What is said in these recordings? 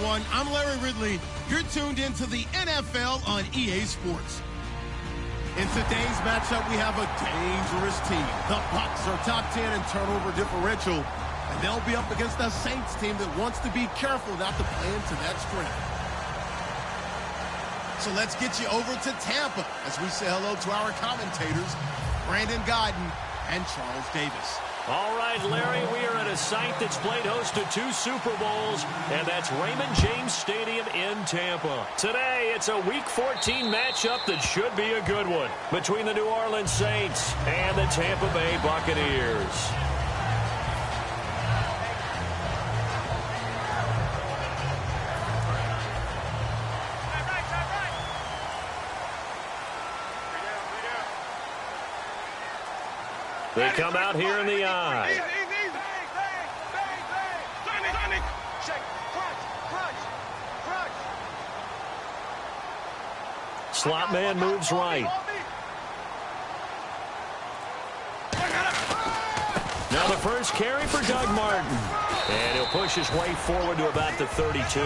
everyone. I'm Larry Ridley. You're tuned into the NFL on EA Sports. In today's matchup, we have a dangerous team. The Bucs are top 10 in turnover differential, and they'll be up against a Saints team that wants to be careful not to play into that strength. So let's get you over to Tampa as we say hello to our commentators, Brandon Godden and Charles Davis. All right, Larry, we are at a site that's played host to 2 Super Bowls, and that's Raymond James Stadium in Tampa. Today, it's a Week 14 matchup that should be a good one between the New Orleans Saints and the Tampa Bay Buccaneers. They come out here in the eye. Slot man moves right. Now the first carry for Doug Martin. And he'll push his way forward to about the 32.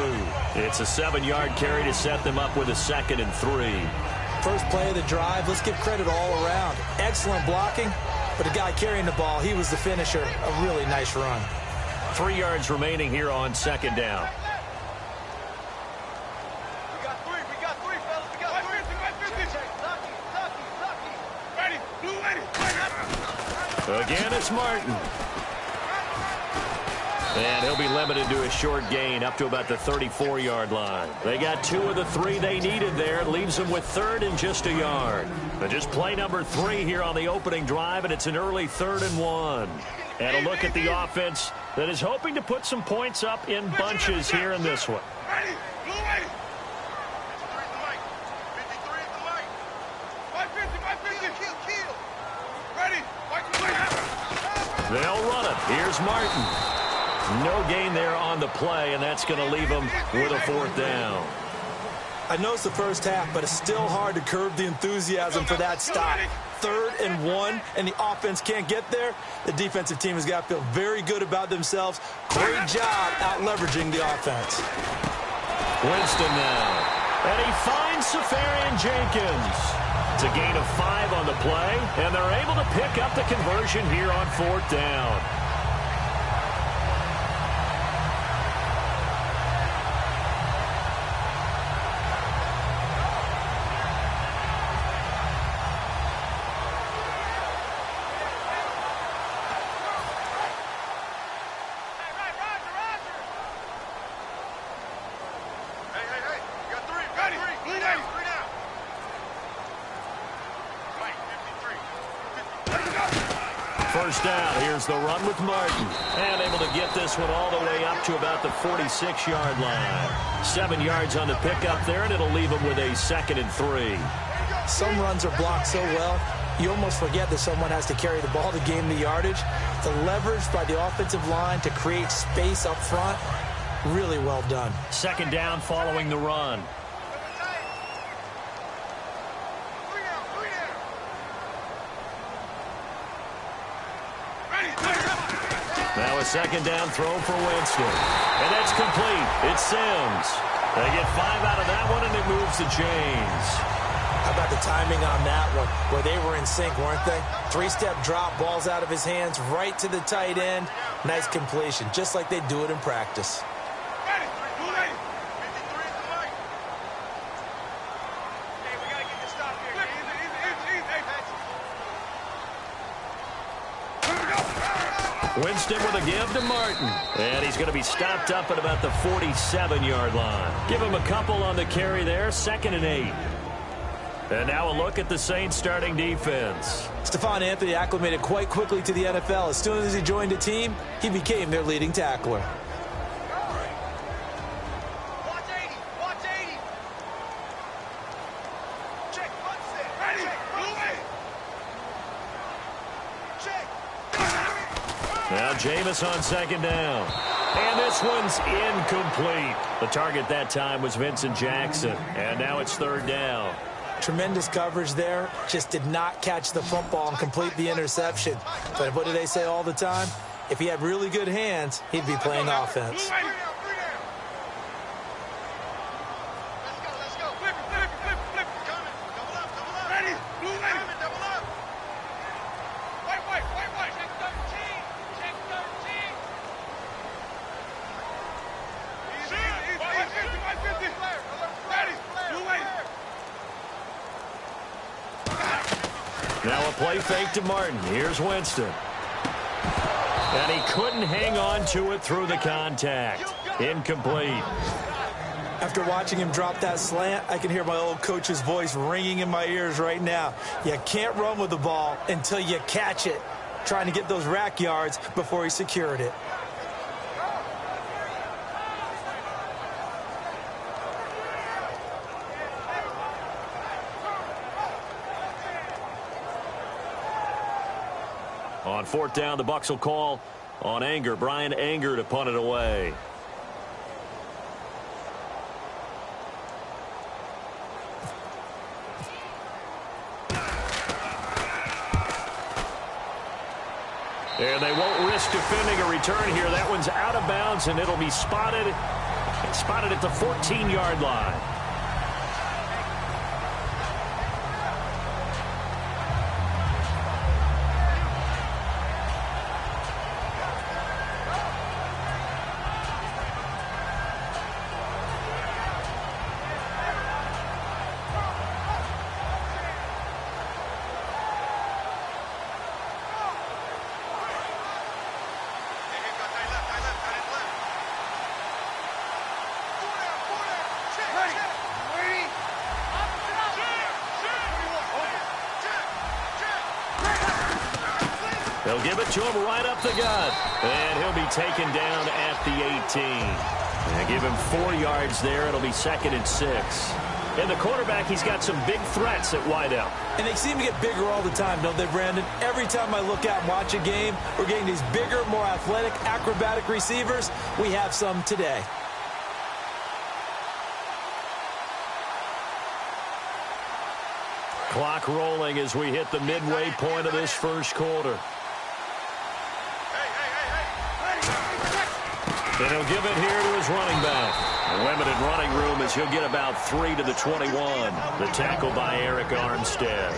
It's a 7-yard carry to set them up with a 2nd and 3. First play of the drive, let's give credit all around. Excellent blocking. But the guy carrying the ball, he was the finisher. A really nice run. 3 yards remaining here on 2nd down. We got three, fellas. We got three. Ready. Again, it's Martin. And he'll be limited to a short gain up to about the 34-yard line. They got 2 of the 3 they needed there. It leaves them with 3rd and just a yard. But just play number 3 here on the opening drive, and it's an early 3rd and 1. And a look at the offense that is hoping to put some points up in bunches here in this one. They'll run it. Here's Martin. No gain there on the play, and that's going to leave them with a 4th down. I know it's the first half, but it's still hard to curb the enthusiasm for that stop. 3rd and 1, and the offense can't get there. The defensive team has got to feel very good about themselves. Great job out-leveraging the offense. Winston now. And he finds Safarian Jenkins. It's a gain of 5 on the play, and they're able to pick up the conversion here on 4th down. First down, here's the run with Martin. And able to get this one all the way up to about the 46-yard line. 7 yards on the pickup there, and it'll leave them with a 2nd and 3. Some runs are blocked so well, you almost forget that someone has to carry the ball to gain the yardage. The leverage by the offensive line to create space up front, really well done. 2nd down following the run. Now a 2nd down throw for Winston. And that's complete. It's Sims. They get 5 out of that one, and it moves the chains. How about the timing on that one, where they were in sync, weren't they? 3-step drop, balls out of his hands, right to the tight end. Nice completion, just like they do it in practice. Winston with a give to Martin. And he's going to be stopped up at about the 47-yard line. Give him a couple on the carry there, 2nd and 8. And now a look at the Saints starting defense. Stephon Anthony acclimated quite quickly to the NFL. As soon as he joined the team, he became their leading tackler. Now Jameis on 2nd down. And this one's incomplete. The target that time was Vincent Jackson. And now it's 3rd down. Tremendous coverage there. Just did not catch the football and complete the interception. But what do they say all the time? If he had really good hands, he'd be playing offense. Now a play fake to Martin. Here's Winston. And he couldn't hang on to it through the contact. Incomplete. After watching him drop that slant, I can hear my old coach's voice ringing in my ears right now. You can't run with the ball until you catch it. Trying to get those rack yards before he secured it. On fourth down, the Bucs will call on Anger. Brian Anger to punt it away. And they won't risk defending a return here. That one's out of bounds, and it'll be spotted at the 14-yard line. They'll give it to him right up the gut. And he'll be taken down at the 18. And give him 4 yards there. It'll be 2nd and 6. And the quarterback, he's got some big threats at wideout. And they seem to get bigger all the time, don't they, Brandon? Every time I look out and watch a game, we're getting these bigger, more athletic, acrobatic receivers. We have some today. Clock rolling as we hit the midway point of this first quarter. And he'll give it here to his running back. A limited running room as he'll get about 3 to the 21. The tackle by Eric Armstead.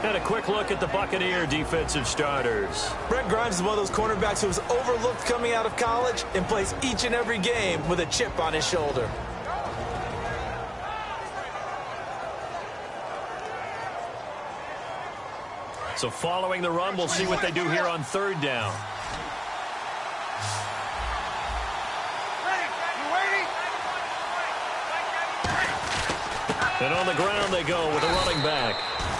And a quick look at the Buccaneer defensive starters. Brent Grimes is one of those cornerbacks who was overlooked coming out of college and plays each and every game with a chip on his shoulder. So following the run, we'll see what they do here on 3rd down. And on the ground they go with a running back.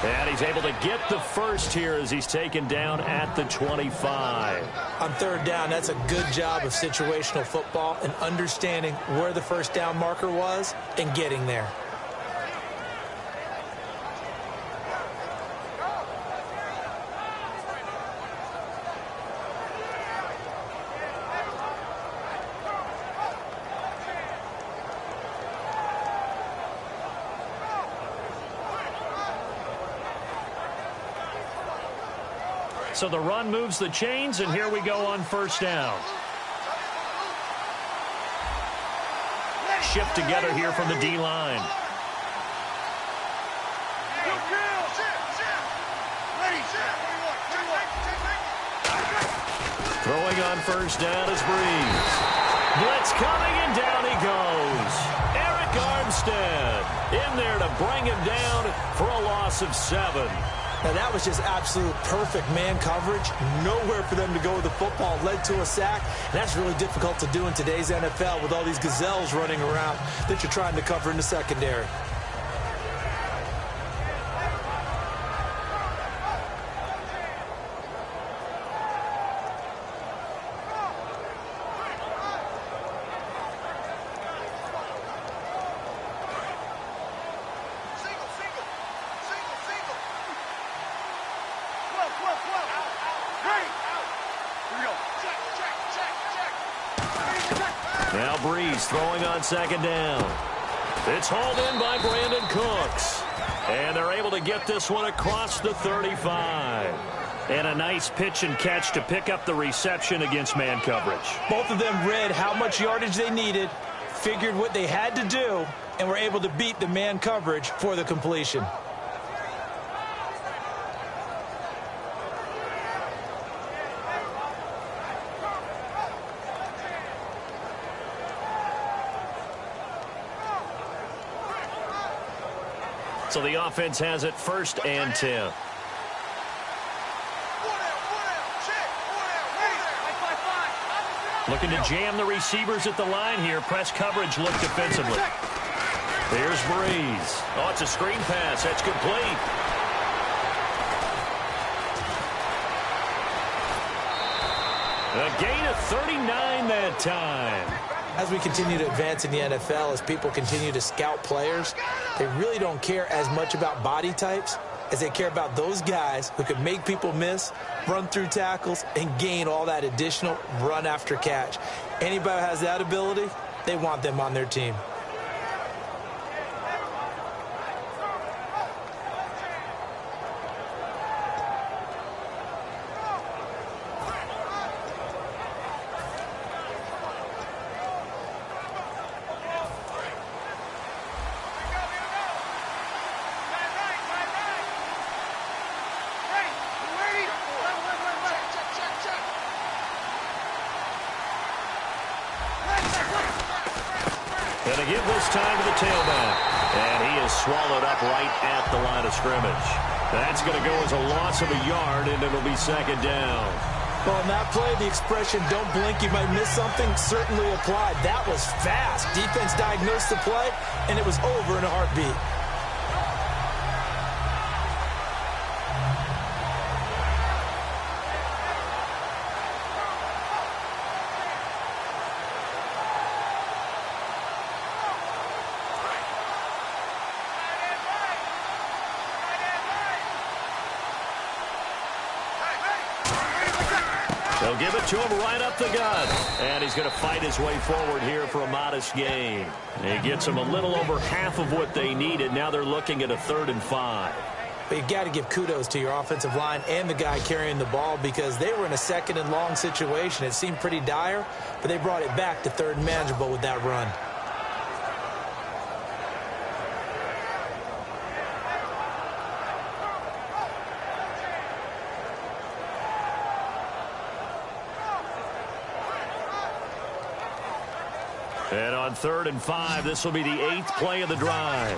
And he's able to get the first here as he's taken down at the 25. On 3rd down, that's a good job of situational football and understanding where the first down marker was and getting there. So the run moves the chains, and here we go on 1st down. Shift together here from the D-line. Throwing on 1st down is Breeze. Blitz coming, and down he goes. Eric Armstead in there to bring him down for a loss of 7. Now, that was just absolute perfect man coverage. Nowhere for them to go with the football. Led to a sack. And that's really difficult to do in today's NFL with all these gazelles running around that you're trying to cover in the secondary. Now Breeze throwing on 2nd down. It's hauled in by Brandon Cooks. And they're able to get this one across the 35. And a nice pitch and catch to pick up the reception against man coverage. Both of them read how much yardage they needed, figured what they had to do, and were able to beat the man coverage for the completion. So the offense has it 1st and 10. Looking to jam the receivers at the line here. Press coverage look defensively. There's Breeze. Oh, it's a screen pass. That's complete. A gain of 39 that time. As we continue to advance in the NFL, as people continue to scout players, they really don't care as much about body types as they care about those guys who can make people miss, run through tackles, and gain all that additional run after catch. Anybody who has that ability, they want them on their team. Going to give this time to the tailback. And he is swallowed up right at the line of scrimmage. That's going to go as a loss of a yard, and it'll be second down. Well, on that play, the expression, don't blink, you might miss something, certainly applied. That was fast. Defense diagnosed the play, and it was over in a heartbeat. They'll give it to him right up the gut. And he's going to fight his way forward here for a modest gain. He gets them a little over half of what they needed. Now they're looking at a 3rd and 5. But you've got to give kudos to your offensive line and the guy carrying the ball because they were in a 2nd and long situation. It seemed pretty dire, but they brought it back to 3rd and manageable with that run. And on 3rd and 5, this will be the 8th play of the drive.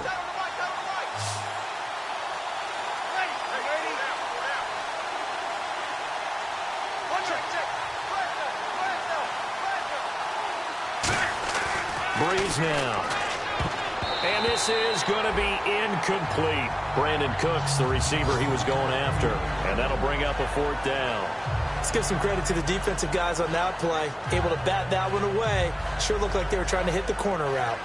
Breeze now. And this is going to be incomplete. Brandon Cooks, the receiver he was going after. And that'll bring up a 4th down. Let's give some credit to the defensive guys on that play. Able to bat that one away. Sure looked like they were trying to hit the corner route.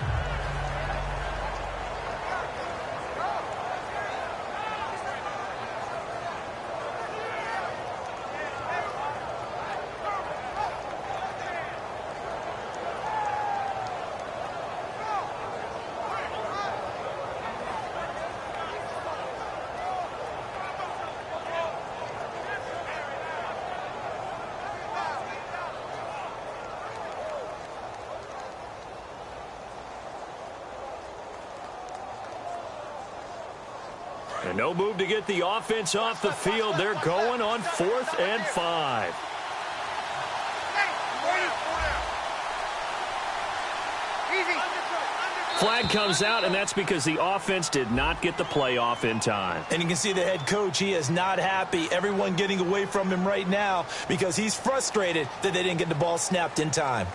And no move to get the offense off the field. They're going on 4th and 5. Flag comes out, and that's because the offense did not get the play off in time. And you can see the head coach, he is not happy. Everyone getting away from him right now because he's frustrated that they didn't get the ball snapped in time.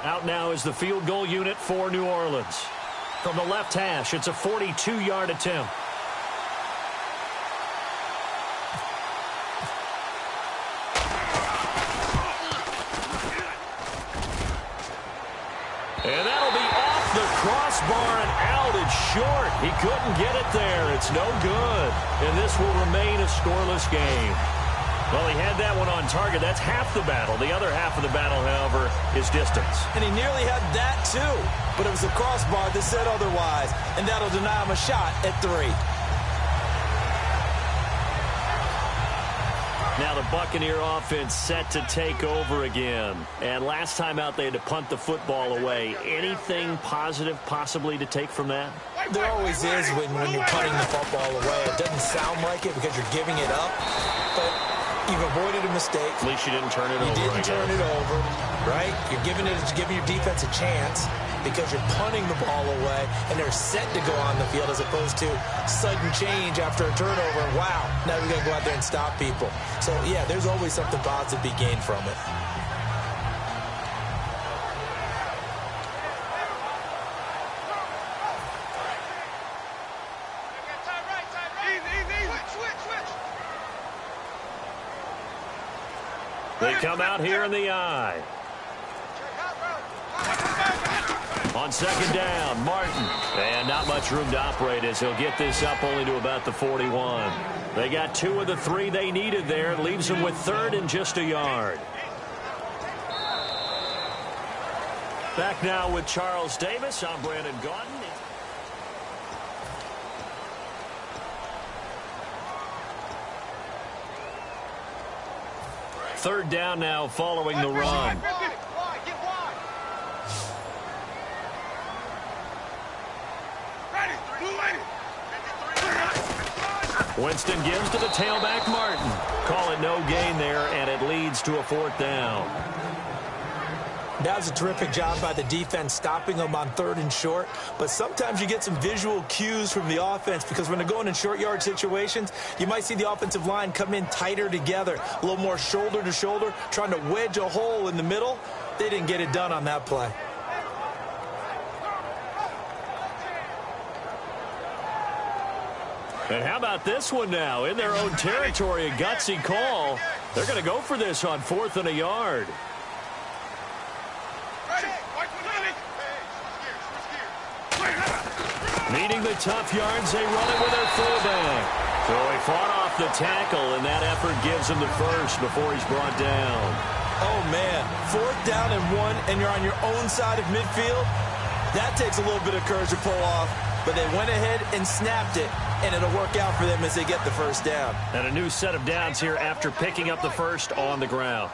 Out now is the field goal unit for New Orleans. From the left hash, it's a 42-yard attempt. And that'll be off the crossbar and out. It's short. He couldn't get it there. It's no good. And this will remain a scoreless game. Well, he had that one on target. That's half the battle. The other half of the battle, however, is distance. And he nearly had that, too. But it was the crossbar that said otherwise. And that'll deny him a shot at 3. Now the Buccaneer offense set to take over again. And last time out, they had to punt the football away. Anything positive possibly to take from that? There always is when you're punting the football away. It doesn't sound like it because you're giving it up. But You've avoided a mistake. At least you didn't turn it over. You didn't turn it over, right? You're giving your defense a chance because you're punting the ball away, and they're set to go on the field as opposed to sudden change after a turnover. And wow, now we got to go out there and stop people. So, yeah, there's always something positive to be gained from it. They come out here in the eye. On second down, Martin. And not much room to operate as he'll get this up only to about the 41. They got 2 of the 3 they needed there. It leaves them with 3rd and just a yard. Back now with Charles Davis. I'm Brandon Gaudin. Third down now following the run. Winston gives to the tailback, Martin. Call it no gain there, and it leads to a 4th down. That was a terrific job by the defense stopping them on 3rd and short. But sometimes you get some visual cues from the offense because when they're going in short yard situations, you might see the offensive line come in tighter together, a little more shoulder to shoulder, trying to wedge a hole in the middle. They didn't get it done on that play. And how about this one now? In their own territory, a gutsy call. They're going to go for this on 4th and a yard. Needing the tough yards, they run it with their fullback. So he fought off the tackle, and that effort gives him the first before he's brought down. Oh, man. 4th down and 1, and you're on your own side of midfield. That takes a little bit of courage to pull off. But they went ahead and snapped it, and it'll work out for them as they get the first down. And a new set of downs here after picking up the first on the ground.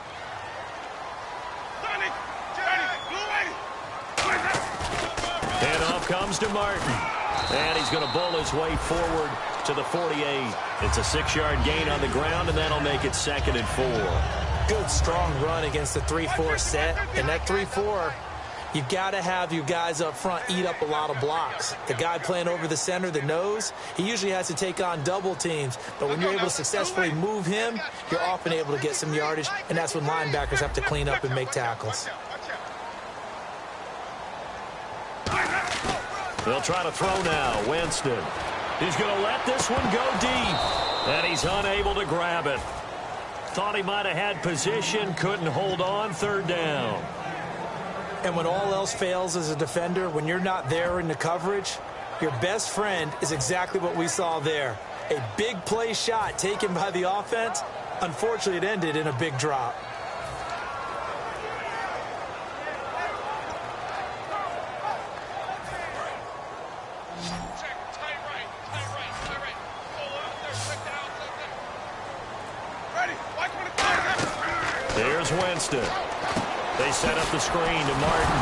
And off comes to Martin. And he's going to bull his way forward to the 48. It's a 6-yard gain on the ground, and that'll make it 2nd and 4. Good, strong run against the 3-4 set. And that 3-4, you've got to have your guys up front eat up a lot of blocks. The guy playing over the center, the nose, he usually has to take on double teams. But when you're able to successfully move him, you're often able to get some yardage, and that's when linebackers have to clean up and make tackles. They'll try to throw now. Winston. He's going to let this one go deep. And he's unable to grab it. Thought he might have had position, couldn't hold on. 3rd down. And when all else fails as a defender, when you're not there in the coverage, your best friend is exactly what we saw there. A big play shot taken by the offense. Unfortunately, it ended in a big drop. Here's Winston. They set up the screen to Martin.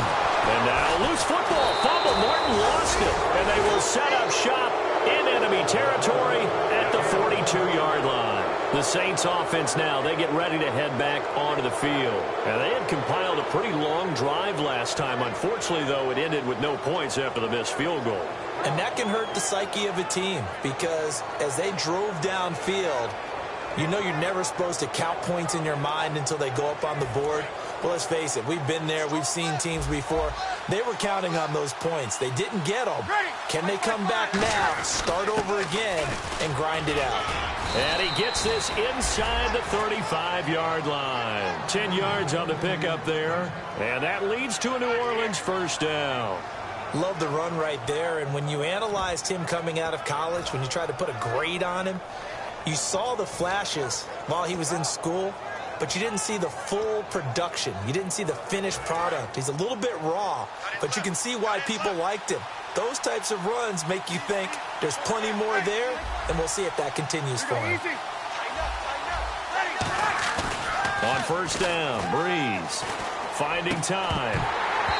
And now loose football. Fumble. Martin lost it. And they will set up shop in enemy territory at the 42-yard line. The Saints offense now, they get ready to head back onto the field. And they had compiled a pretty long drive last time. Unfortunately, though, it ended with no points after the missed field goal. And that can hurt the psyche of a team because as they drove downfield, you know you're never supposed to count points in your mind until they go up on the board. Well, let's face it, we've been there. We've seen teams before. They were counting on those points. They didn't get them. Can they come back now, start over again, and grind it out? And he gets this inside the 35-yard line. 10 yards on the pickup there. And that leads to a New Orleans 1st down. Love the run right there. And when you analyzed him coming out of college, when you tried to put a grade on him, you saw the flashes while he was in school, but you didn't see the full production. You didn't see the finished product. He's a little bit raw, but you can see why people liked him. Those types of runs make you think there's plenty more there, and we'll see if that continues for him. On 1st down, Breeze finding time.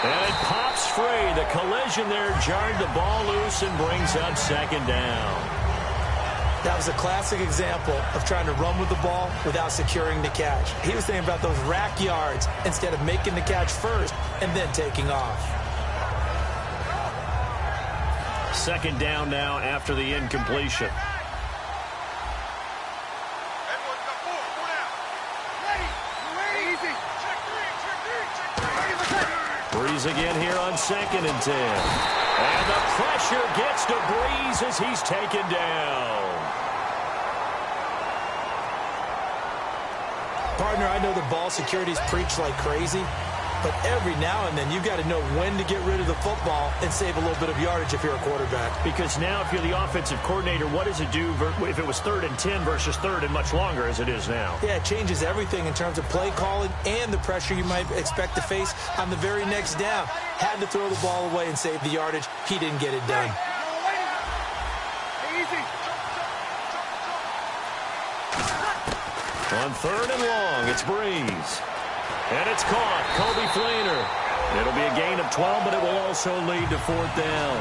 And it pops free. The collision there jarred the ball loose and brings up 2nd down. That was a classic example of trying to run with the ball without securing the catch. He was thinking about those rack yards instead of making the catch first and then taking off. Second down now after the incompletion. Breeze again here on 2nd and 10. And the pressure gets to Breeze as he's taken down. Partner, I know the ball security's preached like crazy, but every now and then you've got to know when to get rid of the football and save a little bit of yardage if you're a quarterback. Because now if you're the offensive coordinator, what does it do if it was 3rd and 10 versus 3rd and much longer as it is now? Yeah, it changes everything in terms of play calling and the pressure you might expect to face on the very next down. Had to throw the ball away and save the yardage. He didn't get it done. On 3rd and long, it's Breeze. And it's caught. Kobe Fleener. It'll be a gain of 12, but it will also lead to 4th down.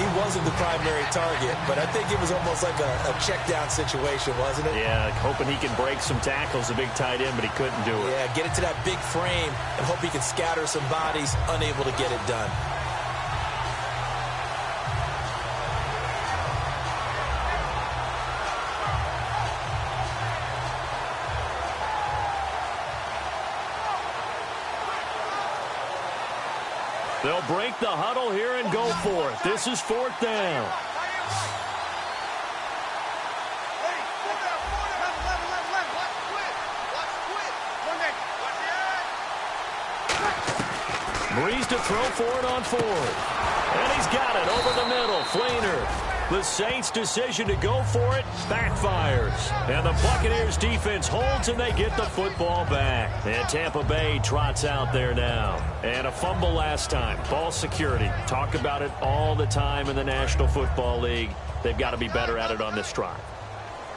He wasn't the primary target, but I think it was almost like a check-down situation, wasn't it? Yeah, hoping he can break some tackles, a big tight end, but he couldn't do it. Yeah, get it to that big frame and hope he can scatter some bodies, unable to get it done. They'll break the huddle here and go for it. This is 4th down. Breeze to throw for it on 4th. And he's got it over the middle. Fleener. The Saints' decision to go for it backfires. And the Buccaneers' defense holds and they get the football back. And Tampa Bay trots out there now. And a fumble last time. Ball security. Talk about it all the time in the National Football League. They've got to be better at it on this drive.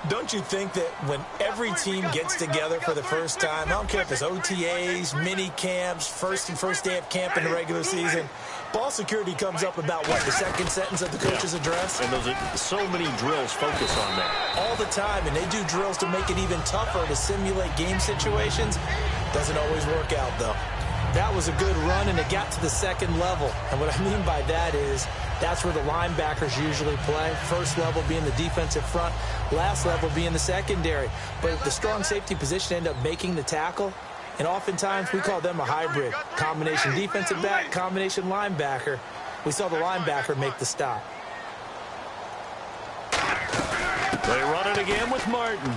Don't you think that when every team gets together for the first time, I don't care if it's OTAs, mini camps, first day of camp in the regular season, ball security comes up about, what, the second sentence of the coach's address? And those are so many drills focus on that. All the time, and they do drills to make it even tougher to simulate game situations. Doesn't always work out, though. That was a good run, and it got to the second level. And what I mean by that is that's where the linebackers usually play. First level being the defensive front, last level being the secondary. But the strong safety position ended up making the tackle, and oftentimes we call them a hybrid. Combination defensive back, combination linebacker. We saw the linebacker make the stop. They run it again with Martin.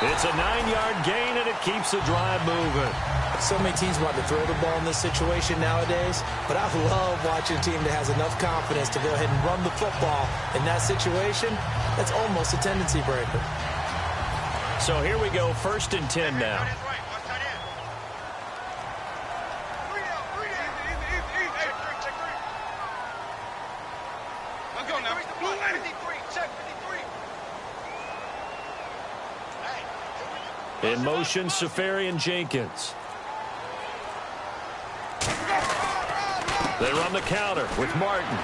It's a 9-yard gain, and it keeps the drive moving. So many teams want to throw the ball in this situation nowadays, but I love watching a team that has enough confidence to go ahead and run the football in that situation. That's almost a tendency breaker. So here we go, 1st and 10 now. In motion, Safarian Jenkins. They run the counter with Martin.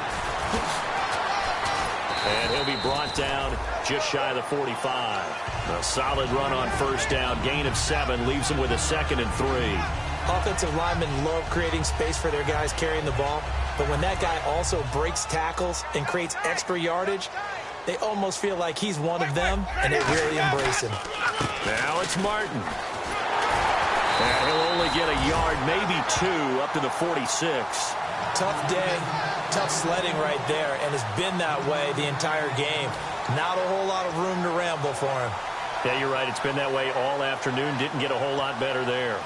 And he'll be brought down just shy of the 45. A solid run on 1st down. Gain of 7 leaves them with a 2nd and 3. Offensive linemen love creating space for their guys carrying the ball. But when that guy also breaks tackles and creates extra yardage, they almost feel like he's one of them, and they really embrace him. Now it's Martin. And he'll only get a yard, maybe 2, up to the 46. Tough day, tough sledding right there, and it's been that way the entire game. Not a whole lot of room to ramble for him. Yeah, you're right. It's been that way all afternoon. Didn't get a whole lot better there.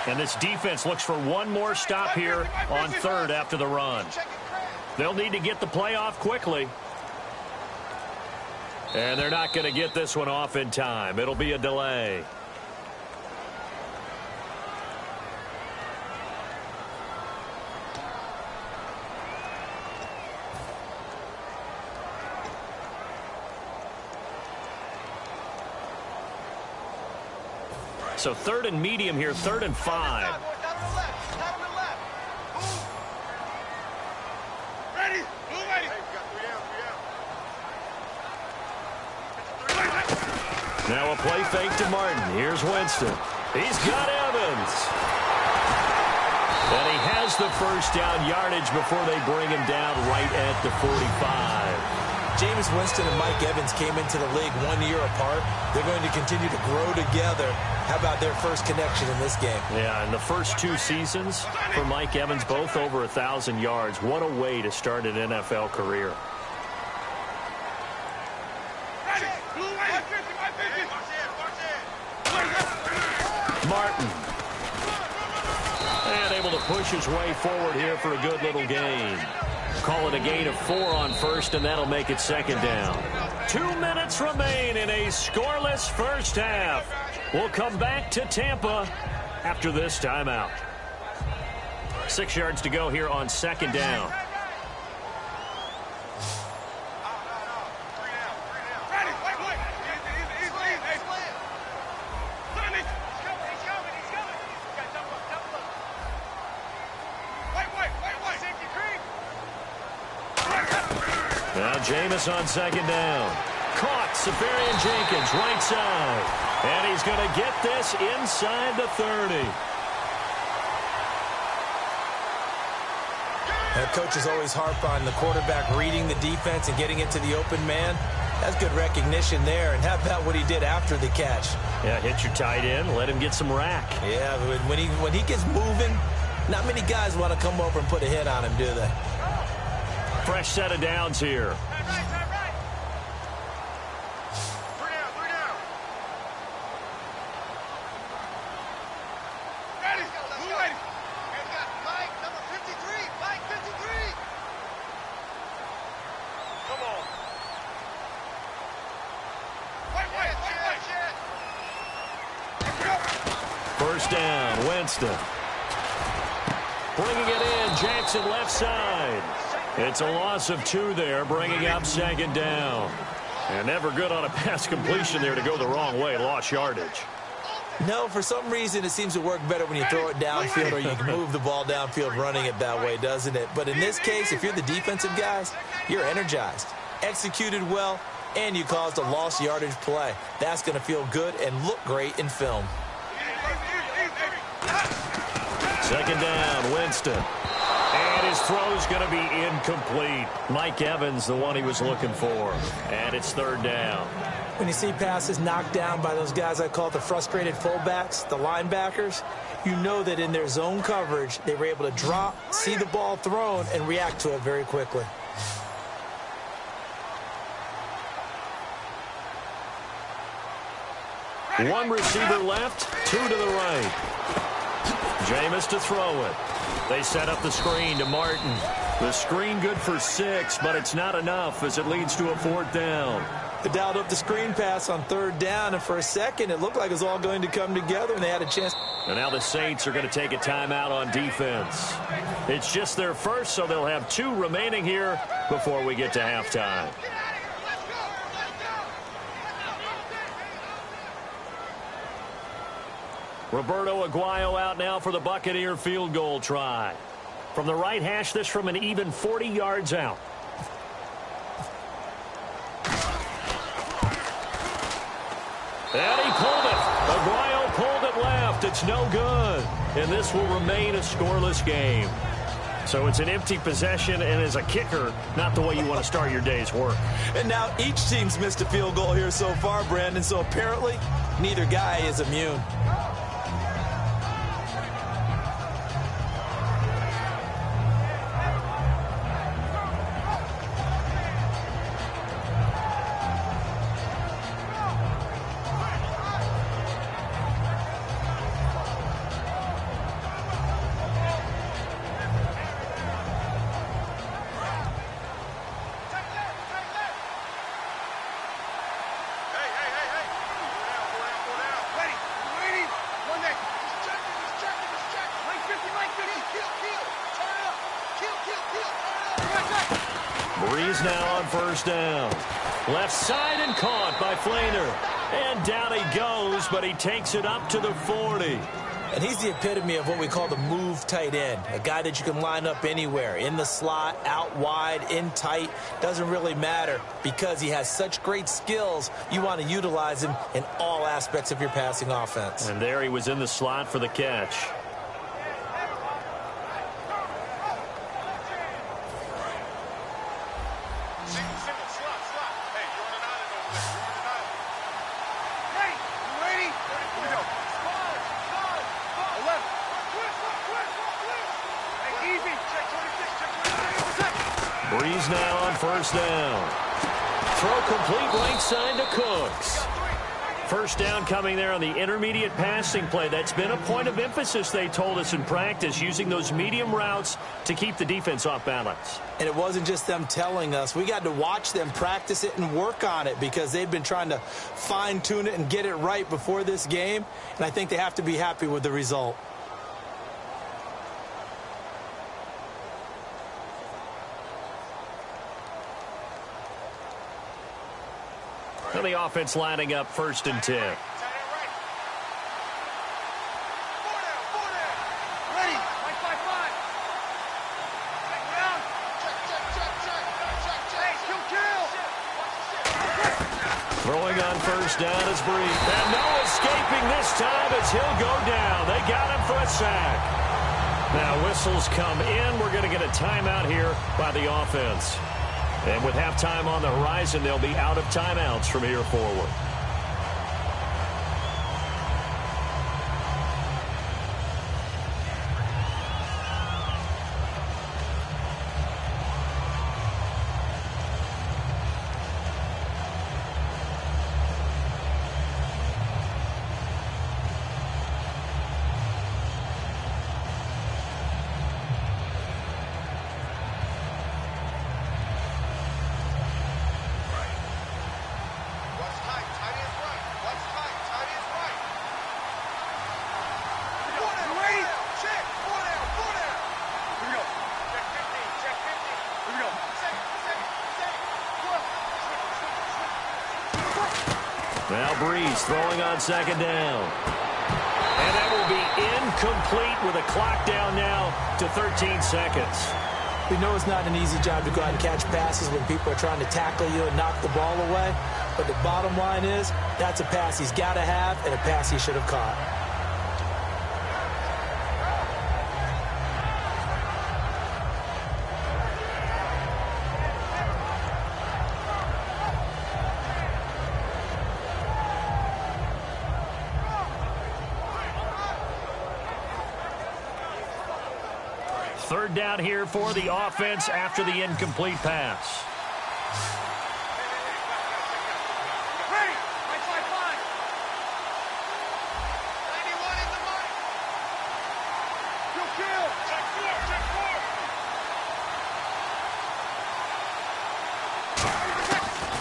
And this defense looks for one more stop here on 3rd after the run. They'll need to get the play off quickly. And they're not going to get this one off in time. It'll be a delay. So 3rd and medium here, 3rd and 5. Down to the left. Down to the left. Move. Ready. Move ready. Hey, we got 3 down. Now a play fake to Martin. Here's Winston. He's got Evans. And he has the first down yardage before they bring him down right at the 45. Jameis Winston and Mike Evans came into the league 1 year apart. They're going to continue to grow together. How about their first connection in this game? Yeah, in the first 2 seasons for Mike Evans, both over 1,000 yards. What a way to start an NFL career. Martin. And able to push his way forward here for a good little gain. Call it a gain of 4 on first, and that'll make it 2nd down. 2 minutes remain in a scoreless first half. We'll come back to Tampa after this timeout. 6 yards to go here on 2nd down. Now Jameis on 2nd down. Caught. Safarian Jenkins right side. And he's going to get this inside the 30. Coaches always harp on the quarterback reading the defense and getting into the open man. That's good recognition there. And how about what he did after the catch? Yeah, hit your tight end. Let him get some rack. Yeah, when he gets moving, not many guys want to come over and put a hit on him, do they? Fresh set of downs here. First down, Winston. Bringing it in, Jackson left side. It's a loss of 2 there, bringing up 2nd down. And never good on a pass completion there to go the wrong way. Lost yardage. No, for some reason it seems to work better when you throw it downfield or you can move the ball downfield running it that way, doesn't it? But in this case, if you're the defensive guys, you're energized, executed well, and you caused a lost yardage play. That's going to feel good and look great in film. 2nd down, Winston. And his throw's going to be incomplete. Mike Evans, the one he was looking for. And it's 3rd down. When you see passes knocked down by those guys I call the frustrated fullbacks, the linebackers, you know that in their zone coverage, they were able to drop, see the ball thrown, and react to it very quickly. One receiver left, 2 to the right. Jameis to throw it. They set up the screen to Martin. The screen good for 6, but it's not enough as it leads to a 4th down. They dialed up the screen pass on 3rd down, and for a second, it looked like it was all going to come together, and they had a chance. And now the Saints are going to take a timeout on defense. It's just their first, so they'll have 2 remaining here before we get to halftime. Roberto Aguayo out now for the Buccaneer field goal try. From the right hash, this from an even 40 yards out. And he pulled it. Aguayo pulled it left. It's no good. And this will remain a scoreless game. So it's an empty possession, and as a kicker, not the way you want to start your day's work. And now each team's missed a field goal here so far, Brandon, so apparently neither guy is immune. Breeze now on 1st down. Left side and caught by Flainer. And down he goes, but he takes it up to the 40. And he's the epitome of what we call the move tight end, a guy that you can line up anywhere, in the slot, out wide, in tight, doesn't really matter because he has such great skills. You want to utilize him in all aspects of your passing offense. And there he was in the slot for the catch. Breeze now on first down. Throw complete right side to Cooks. First down coming there on the intermediate passing play. That's been a point of emphasis, they told us in practice, using those medium routes to keep the defense off balance. And it wasn't just them telling us. We got to watch them practice it and work on it because they've been trying to fine-tune it and get it right before this game. And I think they have to be happy with the result. And the offense lining up 1st and 10. Ready. Right by 5. Down. Check. Throwing on first down is Breeze. And no escaping this time as he'll go down. They got him for a sack. Now whistles come in. We're going to get a timeout here by the offense. And with halftime on the horizon, they'll be out of timeouts from here forward. Now Breeze throwing on 2nd down. And that will be incomplete with a clock down now to 13 seconds. We know it's not an easy job to go out and catch passes when people are trying to tackle you and knock the ball away. But the bottom line is, that's a pass he's got to have and a pass he should have caught. Third down here for the offense after the incomplete pass. Ready. Right by 5. 91 in the money. Kill. Check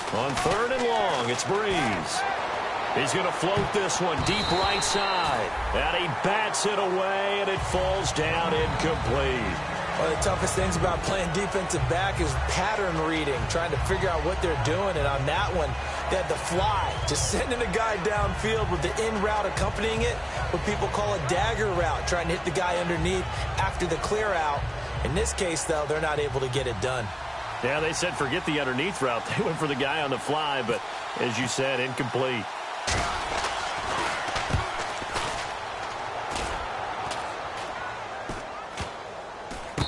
4. On 3rd and long, it's Breeze. He's going to float this one deep right side. And he bats it away, and it falls down incomplete. One of the toughest things about playing defensive back is pattern reading, trying to figure out what they're doing. And on that one, they had the fly, just sending a guy downfield with the in route accompanying it, what people call a dagger route, trying to hit the guy underneath after the clear out. In this case, though, they're not able to get it done. Yeah, they said forget the underneath route. They went for the guy on the fly, but as you said, incomplete.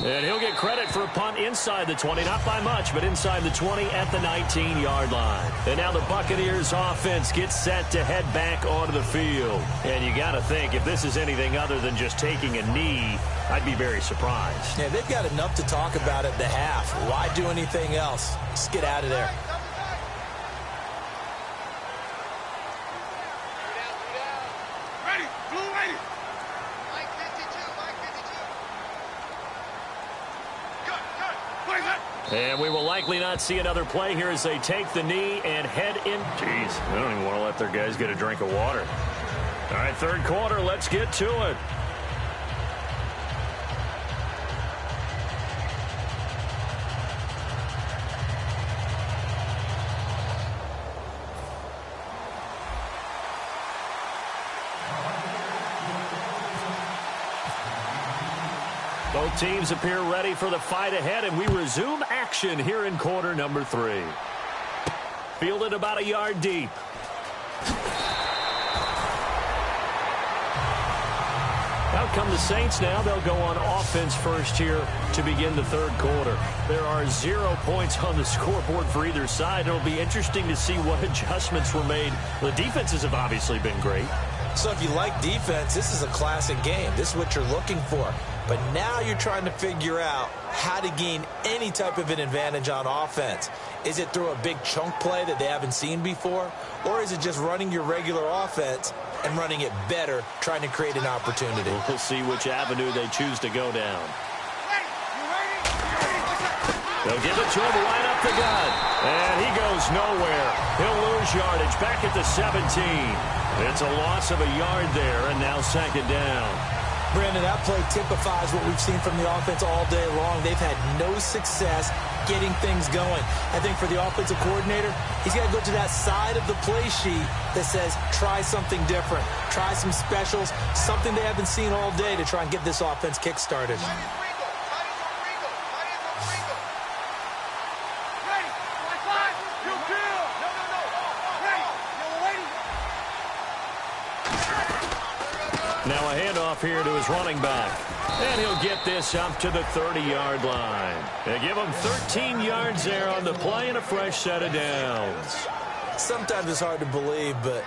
And he'll get credit for a punt inside the 20, not by much, but inside the 20 at the 19-yard line. And now the Buccaneers offense gets set to head back onto the field. And you got to think, if this is anything other than just taking a knee, I'd be very surprised. Yeah, they've got enough to talk about at the half. Why do anything else? Just get out of there. Ready. Blue ready. Mike 52. Cut. And we will likely not see another play here as they take the knee and head in. Jeez, they don't even want to let their guys get a drink of water. All right, 3rd quarter, let's get to it. Both teams appear ready for the fight ahead, and we resume action here in quarter number 3. Fielded about a yard deep. Out come the Saints now. They'll go on offense first here to begin the third quarter. There are 0 points on the scoreboard for either side. It'll be interesting to see what adjustments were made. The defenses have obviously been great. So if you like defense, this is a classic game. This is what you're looking for. But now you're trying to figure out how to gain any type of an advantage on offense. Is it through a big chunk play that they haven't seen before? Or is it just running your regular offense and running it better, trying to create an opportunity? We'll see which avenue they choose to go down. They'll give it to him right up the gut. And he goes nowhere. He'll lose yardage back at the 17. It's a loss of a yard there, and now second down. Brandon, that play typifies what we've seen from the offense all day long. They've had no success getting things going. I think for the offensive coordinator, he's got to go to that side of the play sheet that says, try something different. Try some specials, something they haven't seen all day to try and get this offense kick-started. Now a handoff here to his running back. And he'll get this up to the 30-yard line. They give him 13 yards there on the play and a fresh set of downs. Sometimes it's hard to believe, but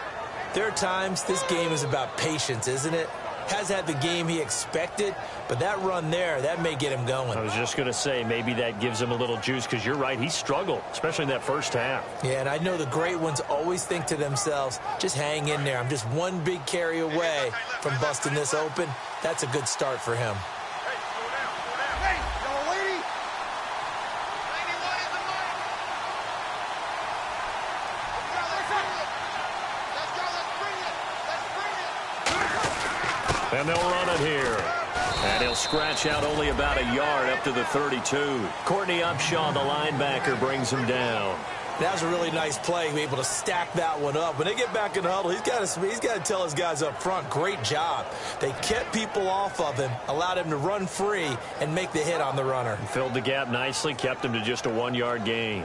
there are times this game is about patience, isn't it? Has had the game he expected, but that run there, that may get him going. I was just going to say, maybe that gives him a little juice, because you're right, he struggled, especially in that first half. Yeah, and I know the great ones always think to themselves, just hang in there. I'm just one big carry away from busting this open. That's a good start for him. Hey, slow down, slow down. Hey, young lady. 91 is the money. Let's go, let's bring it. Let's bring it. And they'll run it here. And he'll scratch out only about a yard up to the 32. Courtney Upshaw, the linebacker, brings him down. That was a really nice play, be able to stack that one up. When they get back in the huddle, he's got to tell his guys up front, great job. They kept people off of him, allowed him to run free, and make the hit on the runner. Filled the gap nicely, kept him to just a 1-yard gain.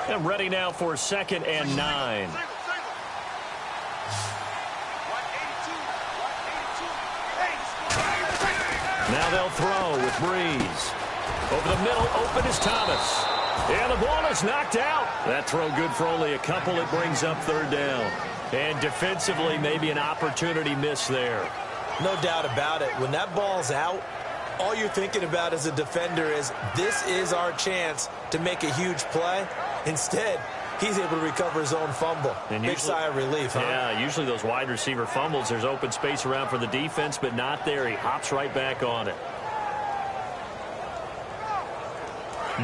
And ready now for 2nd and 9. Now they'll throw with Breeze. Over the middle, open is Thomas. And the ball is knocked out. That throw good for only a couple. It brings up 3rd down. And defensively, maybe an opportunity miss there. No doubt about it. When that ball's out, all you're thinking about as a defender is, this is our chance to make a huge play. Instead, he's able to recover his own fumble. And big sigh of relief, huh? Yeah, usually those wide receiver fumbles, there's open space around for the defense, but not there. He hops right back on it.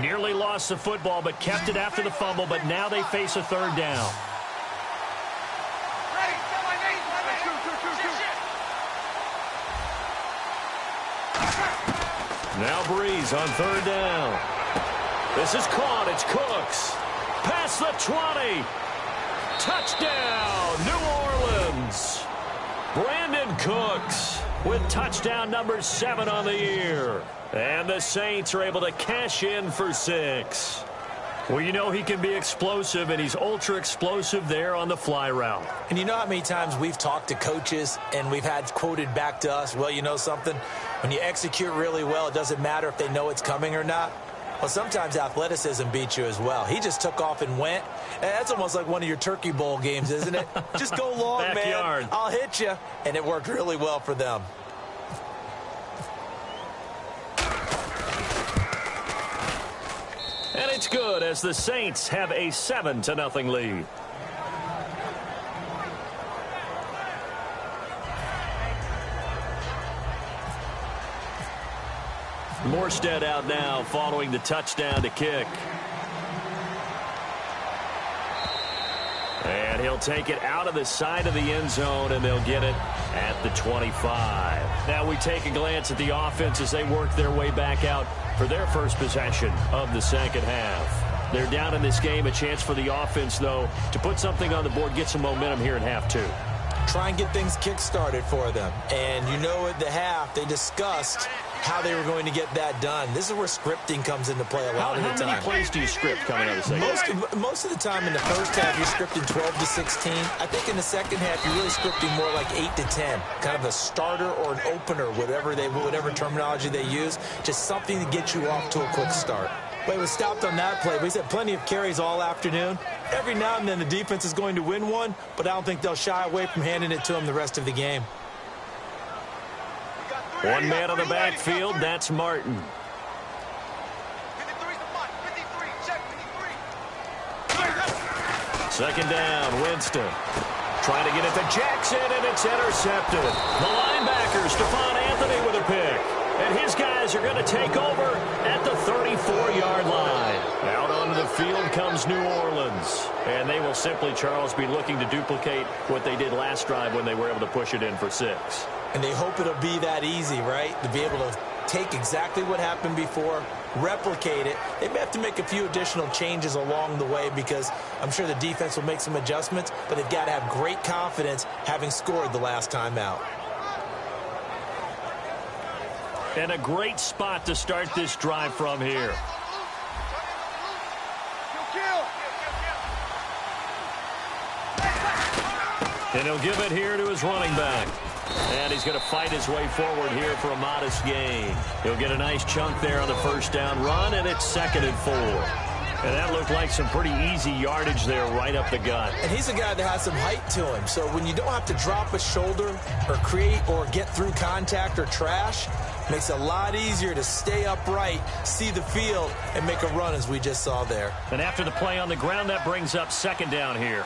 Nearly lost the football, but kept it after the fumble, but now they face a 3rd down. Now Breeze on 3rd down. This is caught. It's Cooks. Past the 20. Touchdown, New Orleans. Brandon Cooks with touchdown number 7 on the year. And the Saints are able to cash in for 6. Well, you know he can be explosive, and he's ultra explosive there on the fly route. And you know how many times we've talked to coaches and we've had quoted back to us, well, you know something? When you execute really well, it doesn't matter if they know it's coming or not. Well, sometimes athleticism beats you as well. He just took off and went. And that's almost like one of your Turkey Bowl games, isn't it? Just go long, Backyard. man. I'll hit you. And it worked really well for them. And it's good as the Saints have a 7-0 lead. Morstead out now following the touchdown to kick. And And he'll take it out of the side of the end zone, and they'll get it at the 25. Now we take a glance at the offense as they work their way back out for their first possession of the second half. They're down in this game. A chance for the offense, though, to put something on the board, get some momentum here in half two. Try and get things kick-started for them. And you know at the half, they discussed how they were going to get that done. This is where scripting comes into play a lot of the time. How many plays do you script coming out of the second? Most of the time in the first half, you're scripting 12 to 16. I think in the second half, you're really scripting more like 8 to 10. Kind of a starter or an opener, whatever terminology they use. Just something to get you off to a quick start. But he was stopped on that play. But he's had plenty of carries all afternoon. Every now and then the defense is going to win one, but I don't think they'll shy away from handing it to him the rest of the game. One man on the backfield, that's Martin. 53's the mark. 53, check 53. Second down, Winston. Trying to get it to Jackson, and it's intercepted. The linebacker, Stephon Anthony, with a pick. And his guys are going to take over at the 34-yard line. Out onto the field comes New Orleans. And they will simply, Charles, be looking to duplicate what they did last drive when they were able to push it in for 6. And they hope it'll be that easy, right? To be able to take exactly what happened before, replicate it. They may have to make a few additional changes along the way because I'm sure the defense will make some adjustments, but they've got to have great confidence having scored the last time out. And a great spot to start this drive from here. And he'll give it here to his running back. And he's going to fight his way forward here for a modest gain. He'll get a nice chunk there on the first down run, and it's 2nd and 4. And that looked like some pretty easy yardage there right up the gut. And he's a guy that has some height to him. So when you don't have to drop a shoulder or create or get through contact or trash, makes it a lot easier to stay upright, see the field, and make a run as we just saw there. And after the play on the ground, that brings up 2nd down here.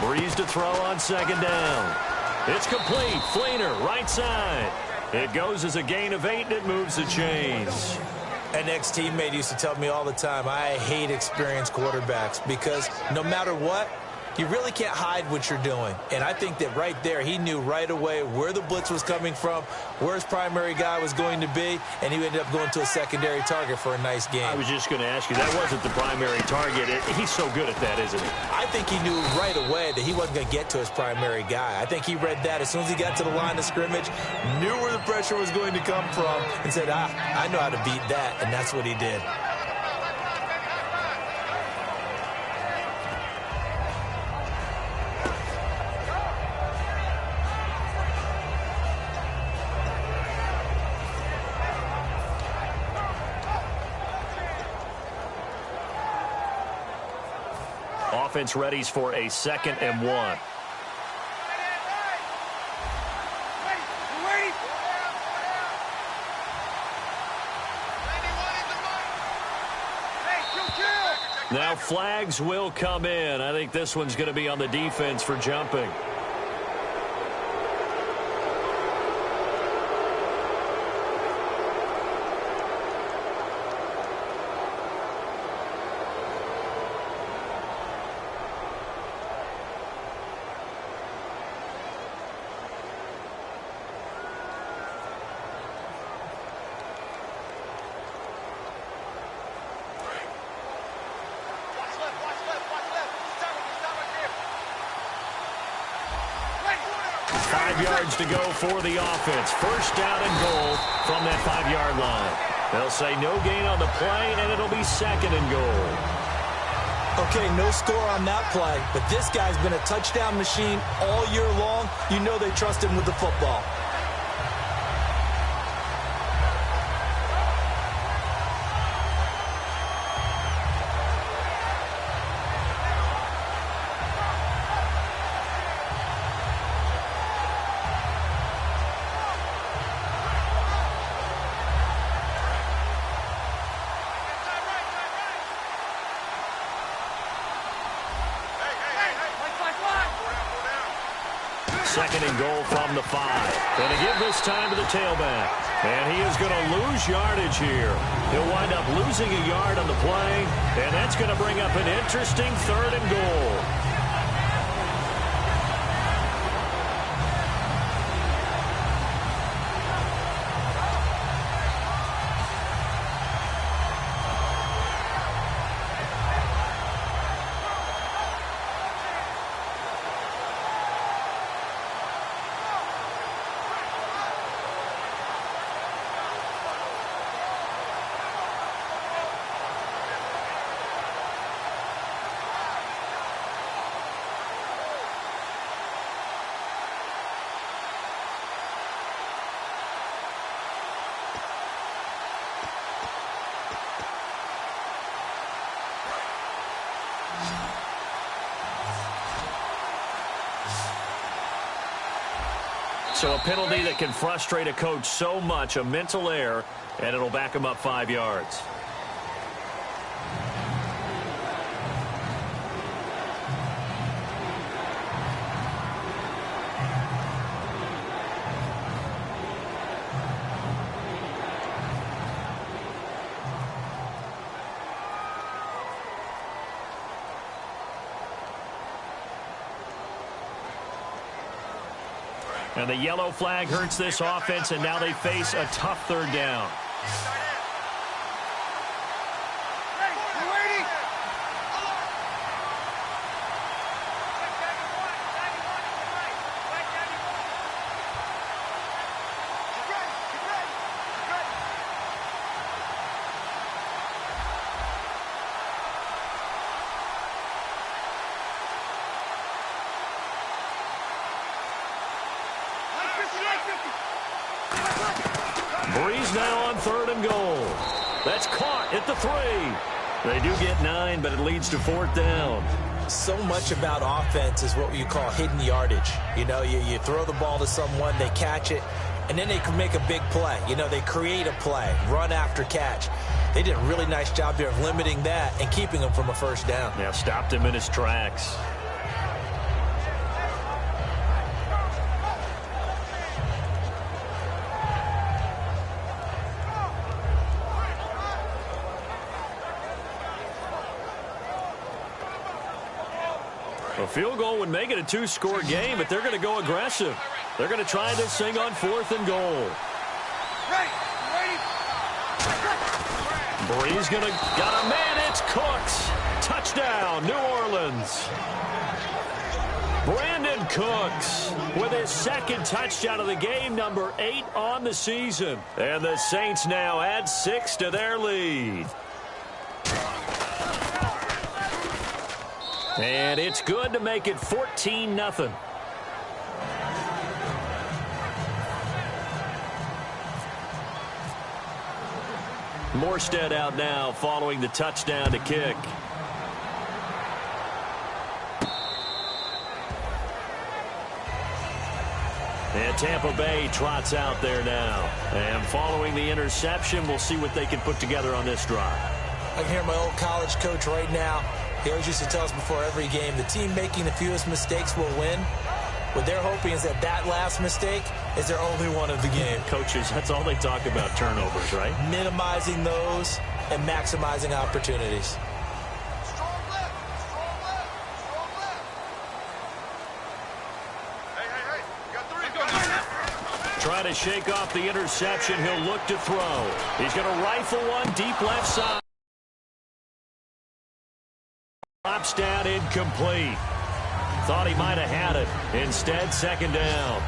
Breeze to throw on 2nd down. It's complete. Fleener, right side. It goes as a gain of 8, and it moves the chains. An ex-teammate used to tell me all the time, I hate experienced quarterbacks because no matter what, you really can't hide what you're doing. And I think that right there, he knew right away where the blitz was coming from, where his primary guy was going to be, and he ended up going to a secondary target for a nice game. I was just going to ask you, that wasn't the primary target. He's so good at that, isn't he? I think he knew right away that he wasn't going to get to his primary guy. I think he read that as soon as he got to the line of scrimmage, knew where the pressure was going to come from, and said, I know how to beat that, and that's what he did. Offense readies for a 2nd and 1. Now flags will come in. I think this one's going to be on the defense for jumping. Yards to go for the offense. First down and goal from that 5-yard line. They'll say no gain on the play, and it'll be 2nd and goal. Okay, no score on that play, but this guy's been a touchdown machine all year long. You know they trust him with the football. second and goal from the 5. Going to give this time to the tailback. And he is going to lose yardage here. He'll wind up losing a yard on the play, and that's going to bring up an interesting third and goal. So a penalty that can frustrate a coach so much, a mental error, and it'll back him up 5 yards. And the yellow flag hurts this offense, and now they face a tough third down. Breeze now on third and goal. That's caught at the 3. They do get 9, but it leads to fourth down. So much about offense is what you call hidden yardage. You know, you throw the ball to someone, they catch it, and then they can make a big play. You know, they create a play, run after catch. They did a really nice job there of limiting that and keeping him from a first down. Yeah, stopped him in his tracks. A field goal would make it a 2-score game, but they're going to go aggressive. They're going to try this thing on 4th and goal. Breeze got a man. It's Cooks. Touchdown, New Orleans. Brandon Cooks with his second touchdown of the game, number 8 on the season. And the Saints now add 6 to their lead. And it's good to make it 14-0. Morstead out now following the touchdown to kick. And Tampa Bay trots out there now. And following the interception, we'll see what they can put together on this drive. I can hear my old college coach right now. He always used to tell us before every game, the team making the fewest mistakes will win. What they're hoping is that that last mistake is their only one of the game. Coaches, that's all they talk about, turnovers, right? Minimizing those and maximizing opportunities. Strong left. Strong left. Strong left. Hey. You got 3. Trying to shake off the interception. He'll look to throw. He's going to rifle one deep left side. Drops down, incomplete. Thought he might have had it. Instead, second down.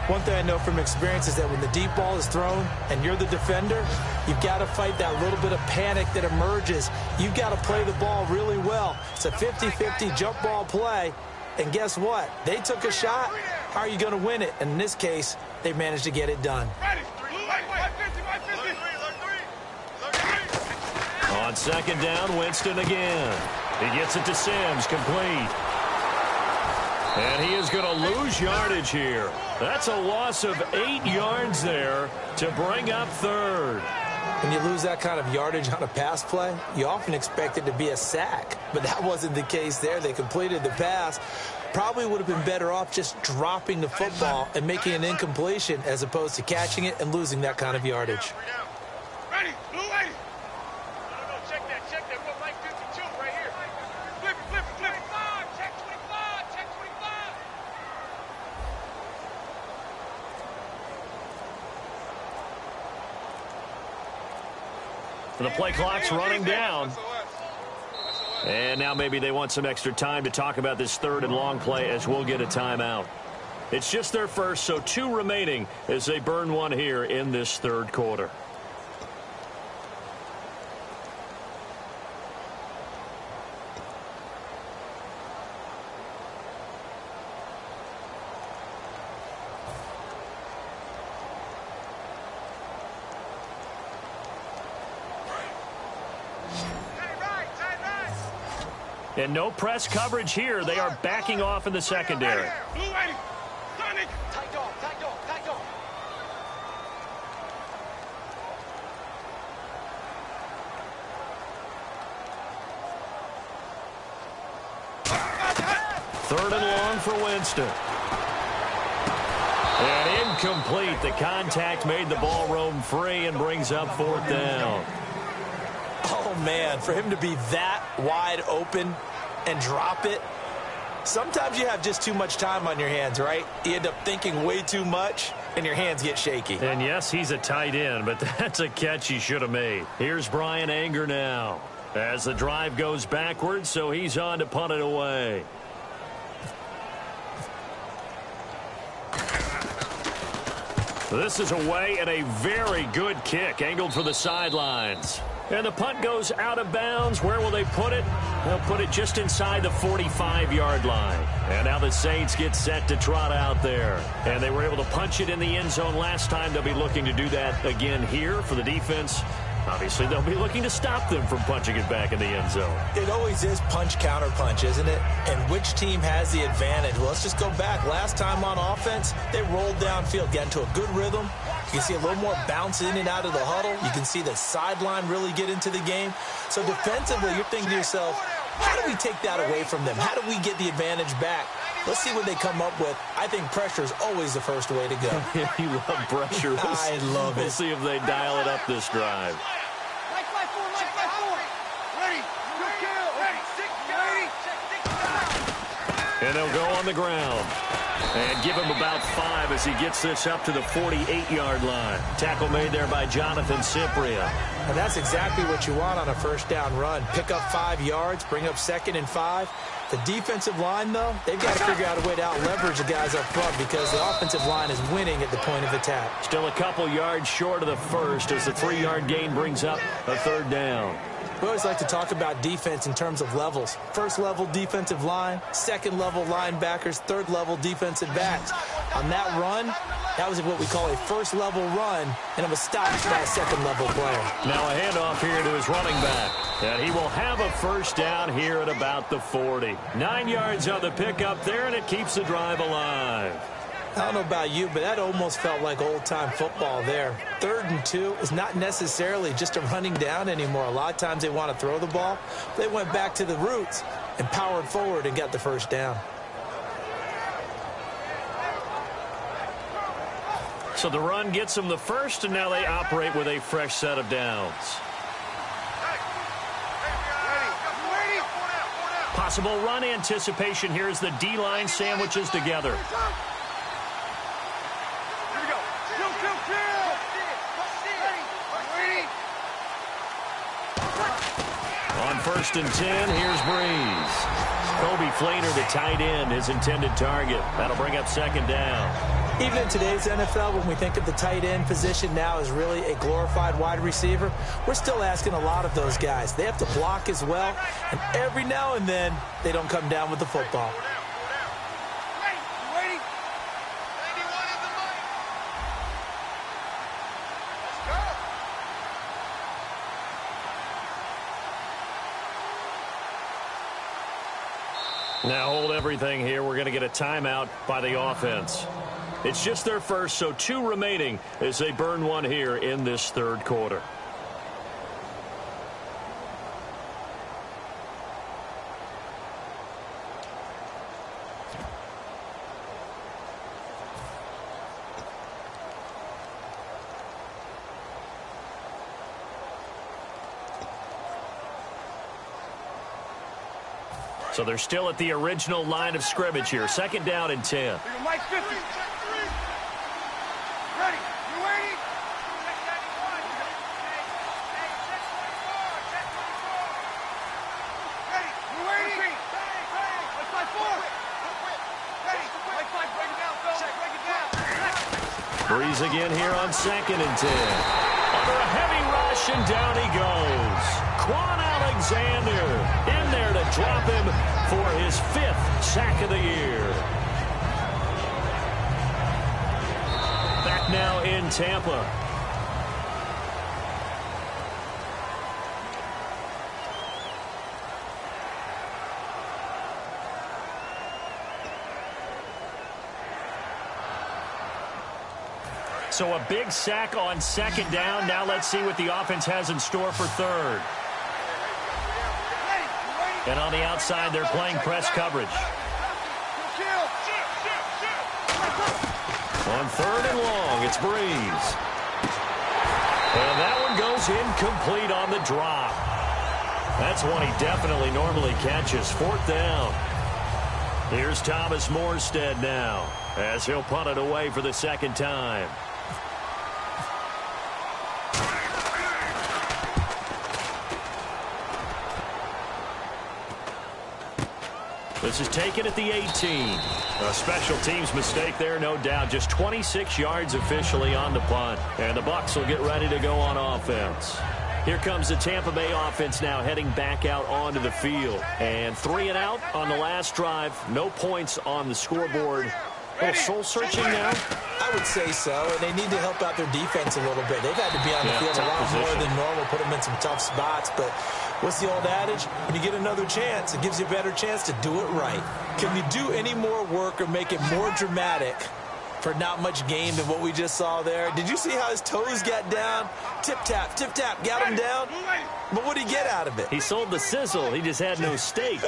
One thing I know from experience is that when the deep ball is thrown and you're the defender, you've got to fight that little bit of panic that emerges. You've got to play the ball really well. It's a 50-50 jump ball play. And guess what? They took a shot. How are you going to win it? And in this case, they managed to get it done. On second down, Winston again. He gets it to Sims, complete. And he is going to lose yardage here. That's a loss of 8 yards there to bring up third. When you lose that kind of yardage on a pass play, you often expect it to be a sack. But that wasn't the case there. They completed the pass. probably would have been better off just dropping the football and making an incompletion as opposed to catching it and losing that kind of yardage. Ready, blue lady. No, check that. What like 52 right here. Flip it. Check 25. The play clock's running down. And now maybe they want some extra time to talk about this third and long play as we'll get a timeout. It's just their first, so 2 remaining as they burn one here in this third quarter. And no press coverage here. They are backing off in the secondary. Blue lady. Tight dog. Third and long for Winston. And incomplete. The contact made the ball roam free and brings up 4th down. Oh, man, for him to be that wide open and drop it, sometimes you have just too much time on your hands, right? You end up thinking way too much, and your hands get shaky. And, yes, he's a tight end, but that's a catch he should have made. Here's Brian Anger now as the drive goes backwards, so he's on to punt it away. This is away and a very good kick angled for the sidelines. And the punt goes out of bounds. Where will they put it? They'll put it just inside the 45-yard line. And now the Saints get set to trot out there. And they were able to punch it in the end zone last time. They'll be looking to do that again here for the defense. Obviously, they'll be looking to stop them from punching it back in the end zone. It always is punch-counter-punch, isn't it? And which team has the advantage? Well, let's just go back. Last time on offense, they rolled downfield, got into a good rhythm. You can see a little more bounce in and out of the huddle. You can see the sideline really get into the game. So defensively, you're thinking to yourself, how do we take that away from them? How do we get the advantage back? Let's see what they come up with. I think pressure is always the first way to go. You love pressure. I love it. We'll see if they dial it up this drive. And they'll go on the ground and give him about 5 as he gets this up to the 48-yard line. Tackle made there by Jonathan Cyprien. And that's exactly what you want on a first down run. Pick up 5 yards, bring up 2nd and 5. The defensive line, though, they've got to figure out a way to out-leverage the guys up front because the offensive line is winning at the point of attack. Still a couple yards short of the first as the 3-yard gain brings up a 3rd down. We always like to talk about defense in terms of levels. First level defensive line, second level linebackers, third level defensive backs. On that run, that was what we call a first level run, and it was stopped by a second level player. Now a handoff here to his running back. And he will have a first down here at about the 40. 9 yards on the pickup there, and it keeps the drive alive. I don't know about you, but that almost felt like old-time football there. 3rd and 2 is not necessarily just a running down anymore. A lot of times they want to throw the ball. They went back to the roots and powered forward and got the first down. So the run gets them the first, and now they operate with a fresh set of downs. Possible run anticipation here as the D-line sandwiches together. On 1st and 10, here's Breeze. Kobe Fleener, the tight end, his intended target. That'll bring up 2nd down. Even in today's NFL, when we think of the tight end position now as really a glorified wide receiver, we're still asking a lot of those guys. They have to block as well, and every now and then, they don't come down with the football. Now hold everything here. We're going to get a timeout by the offense. It's just their first, so 2 remaining as they burn one here in this 3rd quarter. So they're still at the original line of scrimmage here. Second down and 10. Mike 50. Ready. You waiting? Check 91. Hey, check 24. Check 24. Ready. You waiting? Like 5-4. Ready. Like 5. Break it down, Phil. Check. Break it down. Breeze again here on second and 10. Under a heavy rush, and down he goes. Quan Alexander in there to drop him for his 5th sack of the year. Back now in Tampa. So a big sack on second down. Now let's see what the offense has in store for third. And on the outside, they're playing press coverage. On third and long, it's Breeze. And that one goes incomplete on the drop. That's one he definitely normally catches. Fourth down. Here's Thomas Morstead now, as he'll punt it away for the second time. This is taken at the 18. A special teams mistake there, no doubt. Just 26 yards officially on the punt. And the Bucs will get ready to go on offense. Here comes the Tampa Bay offense now heading back out onto the field. And 3 and out on the last drive. No points on the scoreboard. A little soul-searching now. I would say so, and they need to help out their defense a little bit. They've had to be on the field a lot more than normal, put them in some tough spots. But what's the old adage? When you get another chance, it gives you a better chance to do it right. Can you do any more work or make it more dramatic for not much gain than what we just saw there? Did you see how his toes got down? Tip-tap, got him down. But what did he get out of it? He sold the sizzle. He just had no steak.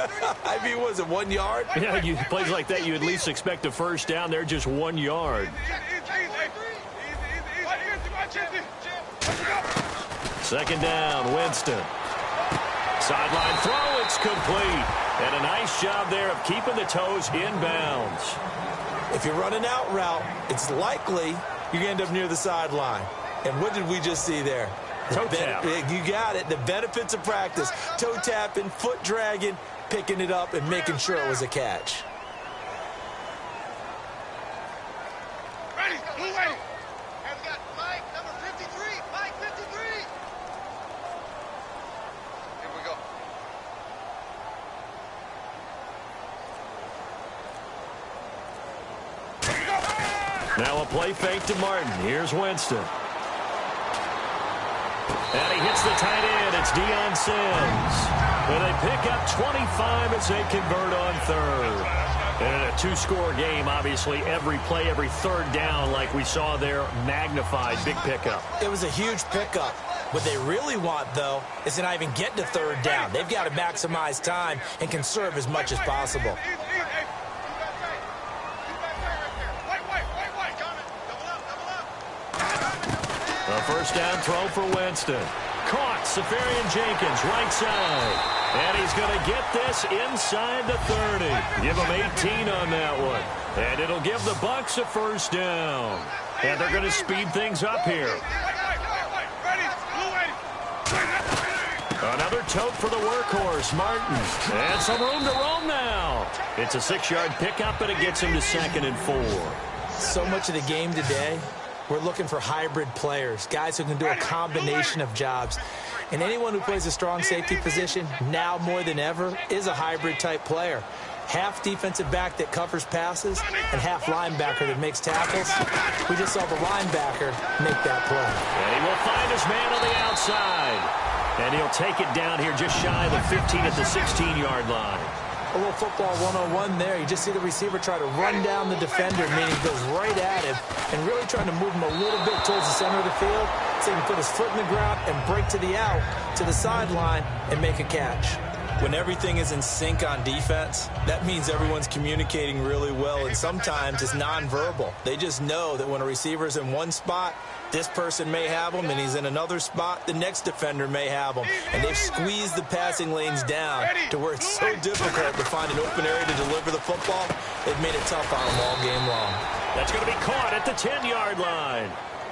I mean, was it 1 yard? Yeah, plays like that, you at least expect a first down. They're just 1 yard. Second down, Winston. Sideline throw, it's complete. And a nice job there of keeping the toes inbounds. If you're running out route, it's likely you're going to end up near the sideline. And what did we just see there? Toe tap. You got it. The benefits of practice. Toe tapping, foot dragging, picking it up, and making sure it was a catch. Ready. Who ready? And we got Mike, number 53. Mike, 53. Here we go. Now a play fake to Martin. Here's Winston. And he hits the tight end. It's Deion Sims. And they pick up 25 as they convert on third. And in a two-score game, obviously, every play, every third down, like we saw there, magnified. Big pickup. It was a huge pickup. What they really want, though, is to not even get to third down. They've got to maximize time and conserve as much as possible. A first down throw for Winston. Caught. Safarian Jenkins, right side. And he's going to get this inside the 30. Give him 18 on that one. And it'll give the Bucs a first down. And they're going to speed things up here. Another tote for the workhorse, Martin. And some room to roam now. It's a 6-yard pickup, but it gets him to 2nd and 4. So much of the game today, we're looking for hybrid players, guys who can do a combination of jobs. And anyone who plays a strong safety position, now more than ever, is a hybrid-type player. Half defensive back that covers passes and half linebacker that makes tackles. We just saw the linebacker make that play. And he will find his man on the outside. And he'll take it down here just shy of the 15 at the 16-yard line. A little football 101 there. You just see the receiver try to run down the defender, meaning goes right at him, and really trying to move him a little bit towards the center of the field so he can put his foot in the ground and break to the out, to the sideline, and make a catch. When everything is in sync on defense, that means everyone's communicating really well, and sometimes it's nonverbal. They just know that when a receiver's in one spot, this person may have him, and he's in another spot, the next defender may have him. And they've squeezed the passing lanes down to where it's so difficult to find an open area to deliver the football. They've made it tough on them all game long. That's going to be caught at the 10-yard line.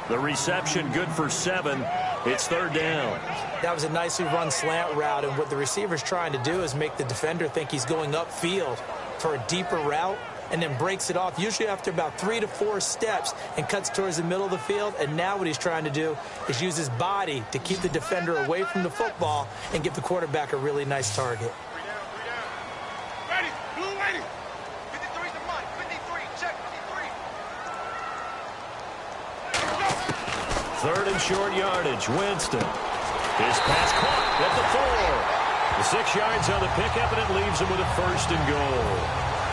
The reception good for 7. It's third down. That was a nicely run slant route, and what the receiver's trying to do is make the defender think he's going upfield for a deeper route, and then breaks it off, usually after about 3 to 4 steps, and cuts towards the middle of the field. And now what he's trying to do is use his body to keep the defender away from the football and give the quarterback a really nice target. Ready, blue ready. 53's the month. 53, check 53. Third and short yardage. Winston. His pass caught at the 4. The 6 yards on the pickup, and it leaves him with a first and goal.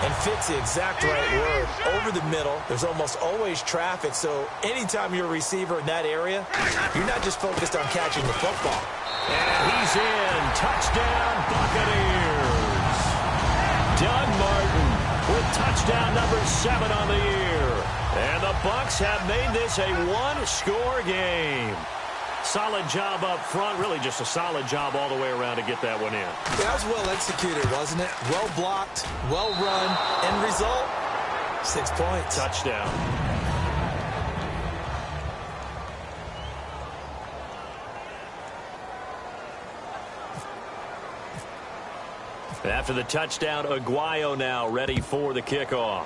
And fits the exact right word. Over the middle, there's almost always traffic, so anytime you're a receiver in that area, you're not just focused on catching the football. And he's in. Touchdown, Buccaneers. Doug Martin with touchdown number 7 on the year. And the Bucs have made this a one-score game. Solid job up front. Really just a solid job all the way around to get that one in. Yeah, that was well executed, wasn't it? Well blocked, well run. End result, 6 points. Touchdown. After the touchdown, Aguayo now ready for the kickoff.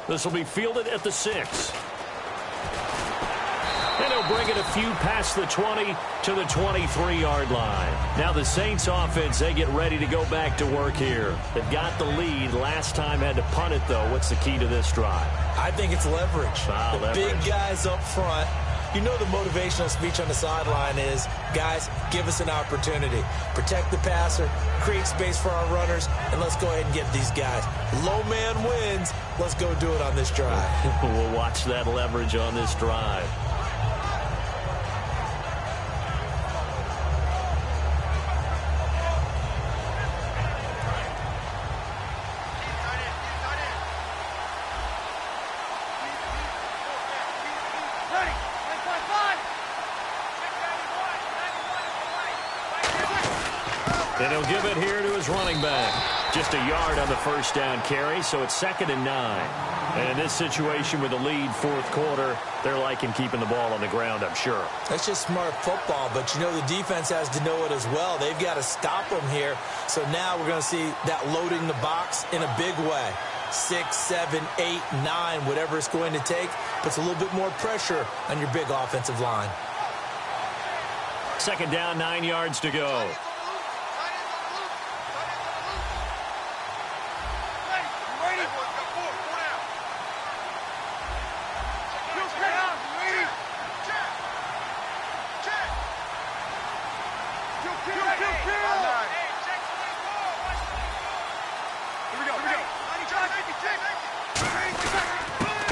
This will be fielded at the 6. And he'll bring it a few past the 20 to the 23-yard line. Now the Saints offense, they get ready to go back to work here. They've got the lead. Last time had to punt it, though. What's the key to this drive? I think it's leverage. Leverage. Big guys up front. You know the motivational speech on the sideline is, guys, give us an opportunity. Protect the passer, create space for our runners, and let's go ahead and get these guys. Low man wins. Let's go do it on this drive. We'll watch that leverage on this drive. And he'll give it here to his running back. Just a yard on the first down carry, so it's 2nd and 9. And in this situation with the lead, fourth quarter, they're liking keeping the ball on the ground, I'm sure. That's just smart football, but you know the defense has to know it as well. They've got to stop them here. So now we're going to see that loading the box in a big way. 6, 7, 8, 9, whatever it's going to take, puts a little bit more pressure on your big offensive line. 2nd down, 9 yards to go.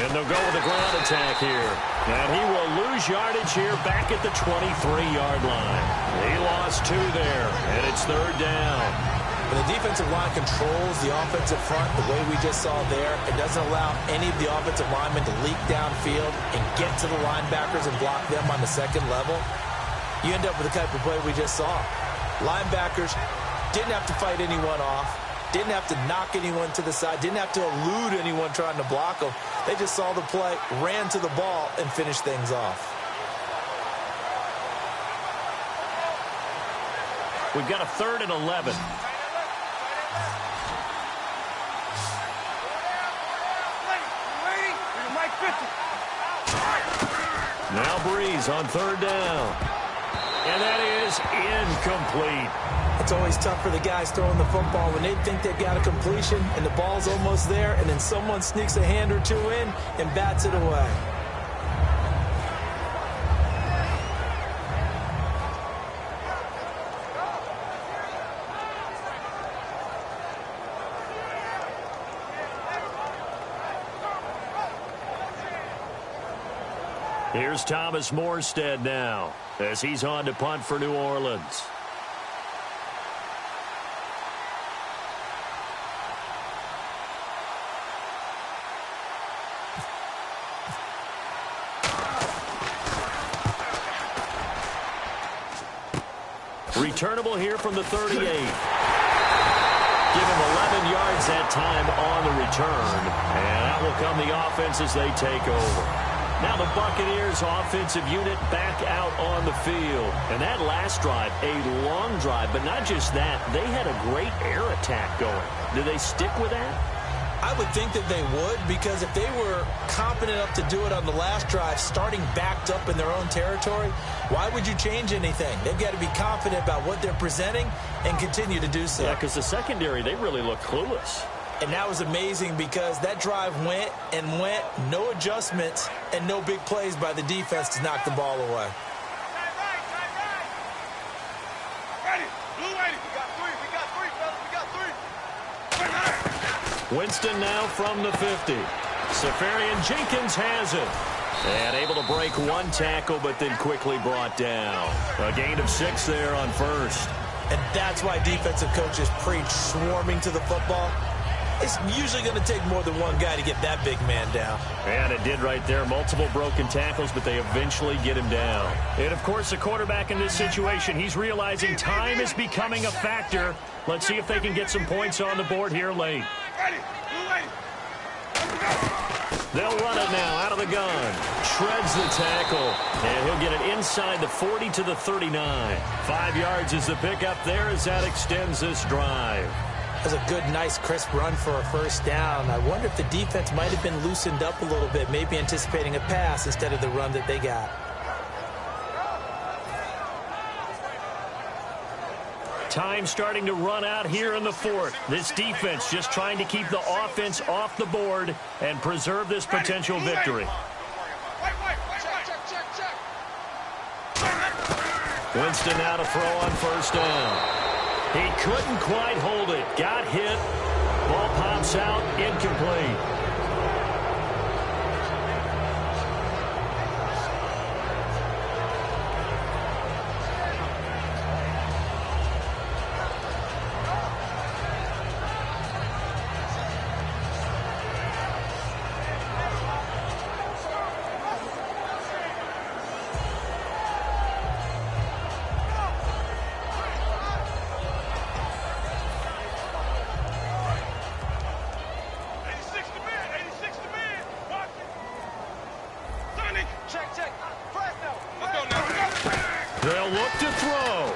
And they'll go with a ground attack here. And he will lose yardage here back at the 23-yard line. He lost 2 there, and it's 3rd down. When the defensive line controls the offensive front the way we just saw there, it doesn't allow any of the offensive linemen to leak downfield and get to the linebackers and block them on the second level. You end up with the type of play we just saw. Linebackers didn't have to fight anyone off. Didn't have to knock anyone to the side. Didn't have to elude anyone trying to block them. They just saw the play, ran to the ball, and finished things off. We've got a 3rd and 11. Now Breeze on 3rd down. And that is incomplete. It's always tough for the guys throwing the football when they think they've got a completion and the ball's almost there, and then someone sneaks a hand or 2 in and bats it away. Here's Thomas Morstead now as he's on to punt for New Orleans. Returnable here from the 38. Give him 11 yards that time on the return. And out will come the offense as they take over. Now the Buccaneers offensive unit back out on the field. And that last drive, a long drive, but not just that. They had a great air attack going. Do they stick with that? I would think that they would, because if they were competent enough to do it on the last drive, starting backed up in their own territory, why would you change anything? They've got to be confident about what they're presenting and continue to do so. Yeah, because the secondary, they really look clueless. And that was amazing because that drive went and went, no adjustments, and no big plays by the defense to knock the ball away. Winston now from the 50. Safarian Jenkins has it. And able to break one tackle, but then quickly brought down. A gain of 6 there on first. And that's why defensive coaches preach swarming to the football. It's usually going to take more than one guy to get that big man down. And it did right there. Multiple broken tackles, but they eventually get him down. And, of course, the quarterback in this situation, he's realizing time is becoming a factor. Let's see if they can get some points on the board here late. They'll run it now out of the gun. Shreds the tackle. And he'll get it inside the 40 to the 39. 5 yards is the pickup there as that extends this drive. That was a good, nice, crisp run for a first down. I wonder if the defense might have been loosened up a little bit, maybe anticipating a pass instead of the run that they got. Time starting to run out here in the fourth. This defense just trying to keep the offense off the board and preserve this potential victory. Winston now to throw on first down. He couldn't quite hold it. Got hit. Ball pops out. Incomplete. They'll look to throw.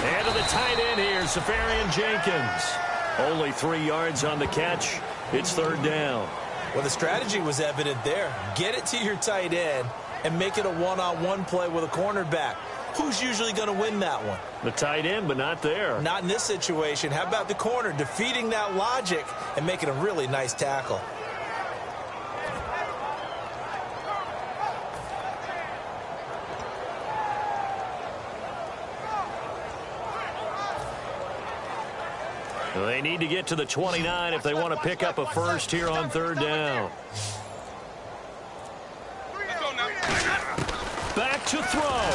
And to the tight end here, Safarian Jenkins. Only 3 yards on the catch. It's third down. Well, the strategy was evident there. Get it to your tight end and make it a one-on-one play with a cornerback. Who's usually going to win that one? The tight end, but not there. Not in this situation. How about the corner defeating that logic and making a really nice tackle? They need to get to the 29 if they want to pick up a first here on third down. Back to throw.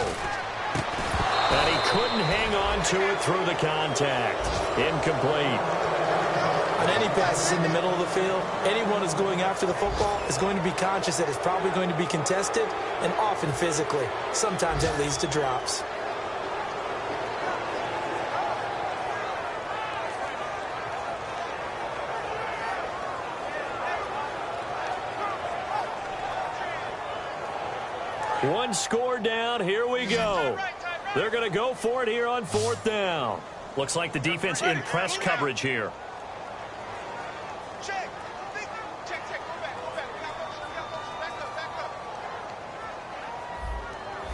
And he couldn't hang on to it through the contact. Incomplete. On any passes in the middle of the field, anyone who's going after the football is going to be conscious that it's probably going to be contested and often physically. Sometimes that leads to drops. One score down. Here we go. They're going to go for it here on fourth down. Looks like the defense in press coverage here. Check. Check. Go back. We got motion. Back up.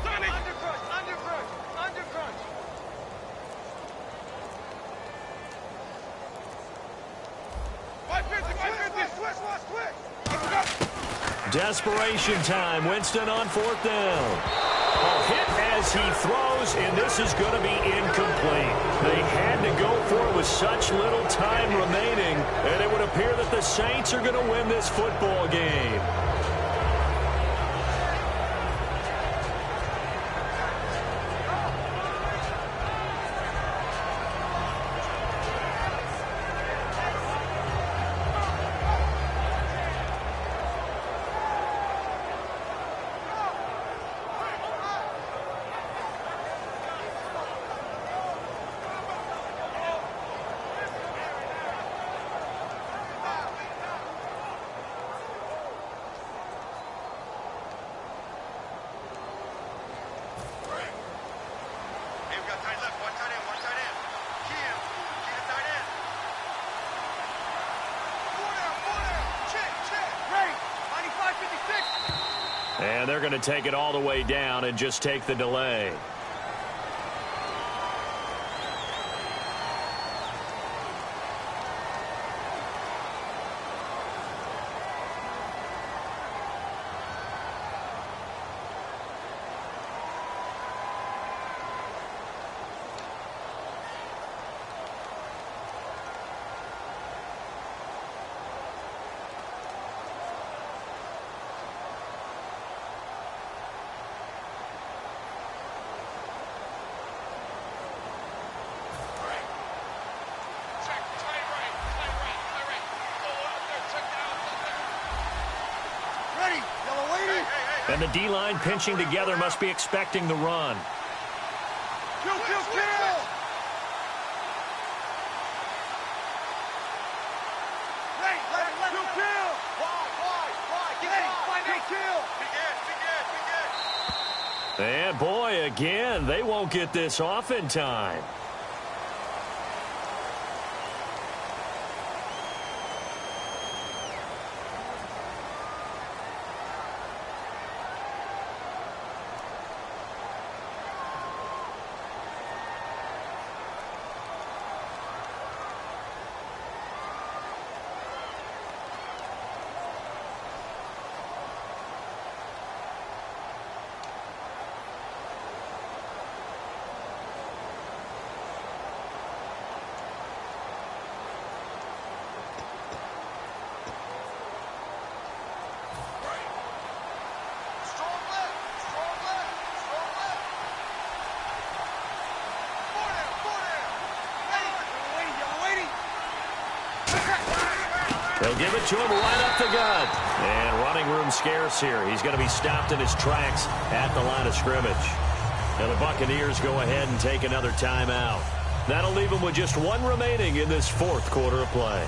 Sonic. Under crunch. Quick. Desperation time. Winston on fourth down. A hit as he throws, and this is going to be incomplete. They had to go for it with such little time remaining, and it would appear that the Saints are going to win this football game. And they're going to take it all the way down and just take the delay. And the D-line pinching together must be expecting the run. Kill! Hey, kill! Why? Kill! And boy, again, they won't get this off in time. They'll give it to him right up the gut. And running room scarce here. He's going to be stopped in his tracks at the line of scrimmage. And the Buccaneers go ahead and take another timeout. That'll leave them with just one remaining in this fourth quarter of play.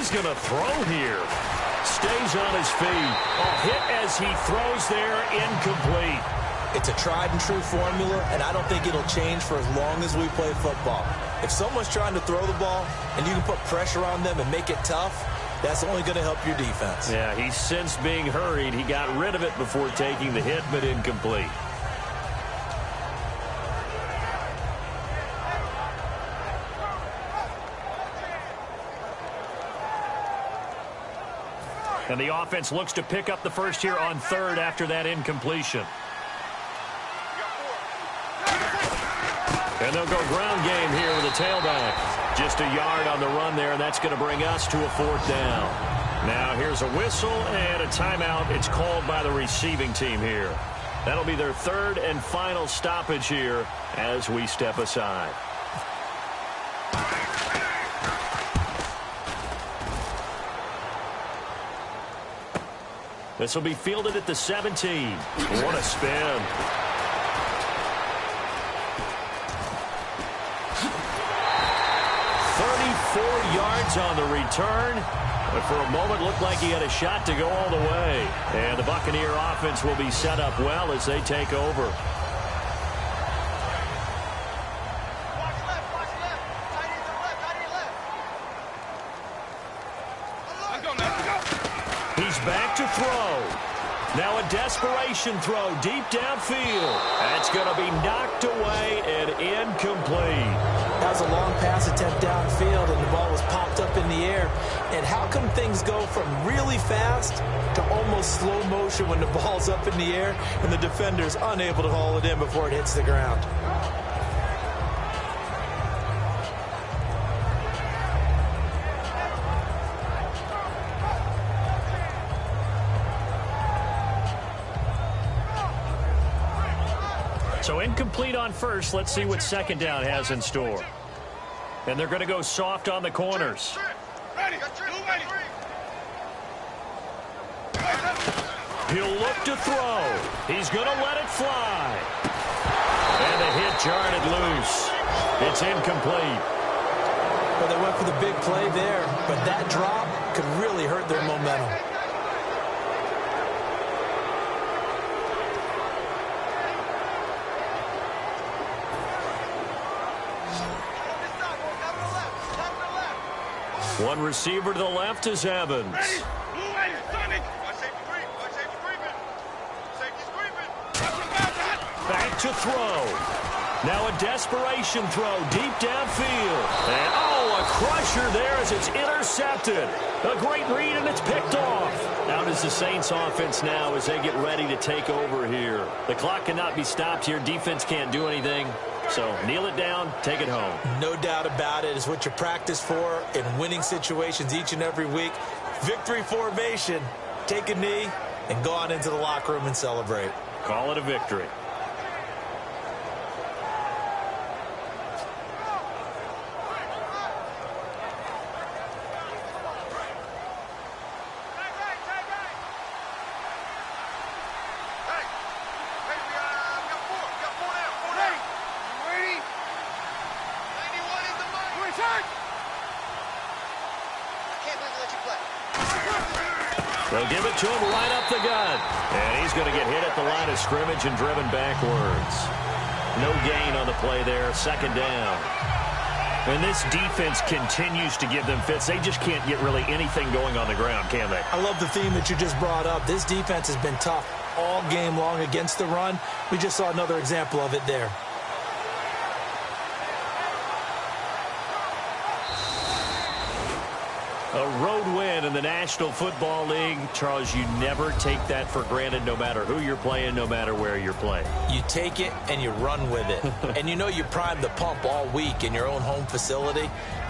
He's going to throw here. Stays on his feet. A hit as he throws there, incomplete. It's a tried and true formula, and I don't think it'll change for as long as we play football. If someone's trying to throw the ball and you can put pressure on them and make it tough, that's only going to help your defense. Yeah, he's since being hurried. He got rid of it before taking the hit, but incomplete. And the offense looks to pick up the first here on third after that incompletion. And they'll go ground game here with a tailback. Just a yard on the run there, and that's going to bring us to a fourth down. Now here's a whistle and a timeout. It's called by the receiving team here. That'll be their third and final stoppage here as we step aside. This will be fielded at the 17. What a spin. Yards on the return. But for a moment, looked like he had a shot to go all the way. And the Buccaneer offense will be set up well as they take over. Watch left. Tight end to left. Let's go. He's back to throw. Now a desperation throw deep downfield. That's going to be knocked away and incomplete. That was a long pass attempt downfield, and the ball was popped up in the air. And how come things go from really fast to almost slow motion when the ball's up in the air and the defender's unable to haul it in before it hits the ground? So incomplete on first. Let's see what second down has in store. And they're going to go soft on the corners. He'll look to throw. He's going to let it fly. And the hit jarred it loose. It's incomplete. Well, they went for the big play there, but that drop could really hurt their momentum. One receiver to the left is Evans. Back to throw. Now a desperation throw deep downfield. And a crusher there as it's intercepted. A great read, and it's picked off. Out is the Saints offense now as they get ready to take over here. The clock cannot be stopped here. Defense can't do anything. So kneel it down, take it home. No doubt about it. It's what you practice for in winning situations each and every week. Victory formation. Take a knee and go on into the locker room and celebrate. Call it a victory. They'll give it to him right up the gut. And he's going to get hit at the line of scrimmage and driven backwards. No gain on the play there. Second down. And this defense continues to give them fits. They just can't get really anything going on the ground, can they? I love the theme that you just brought up. This defense has been tough all game long against the run. We just saw another example of it there. A road win in the National Football League. Charles, you never take that for granted no matter who you're playing, no matter where you're playing. You take it and you run with it. And you know you primed the pump all week in your own home facility.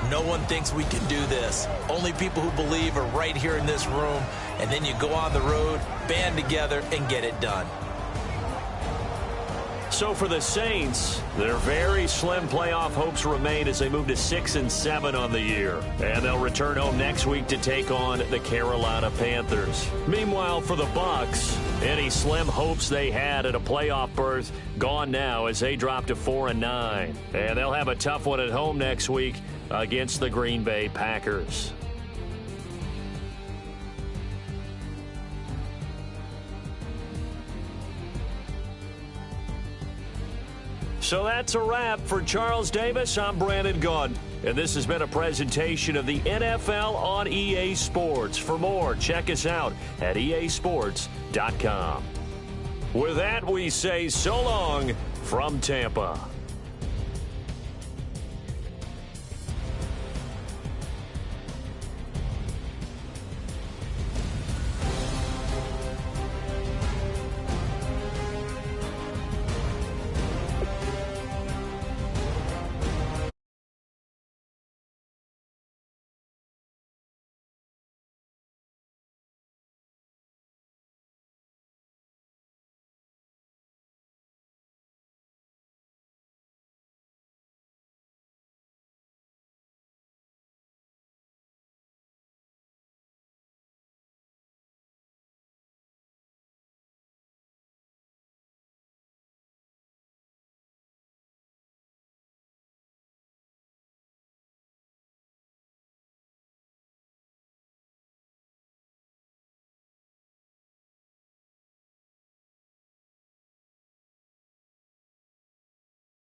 No one thinks we can do this. Only people who believe are right here in this room. And then you go on the road, band together, and get it done. So for the Saints, their very slim playoff hopes remain as they move to 6-7 on the year. And they'll return home next week to take on the Carolina Panthers. Meanwhile, for the Bucs, any slim hopes they had at a playoff berth gone now as they drop to 4-9. And they'll have a tough one at home next week against the Green Bay Packers. So that's a wrap. For Charles Davis, I'm Brandon Gunn. And this has been a presentation of the NFL on EA Sports. For more, check us out at easports.com. With that, we say so long from Tampa.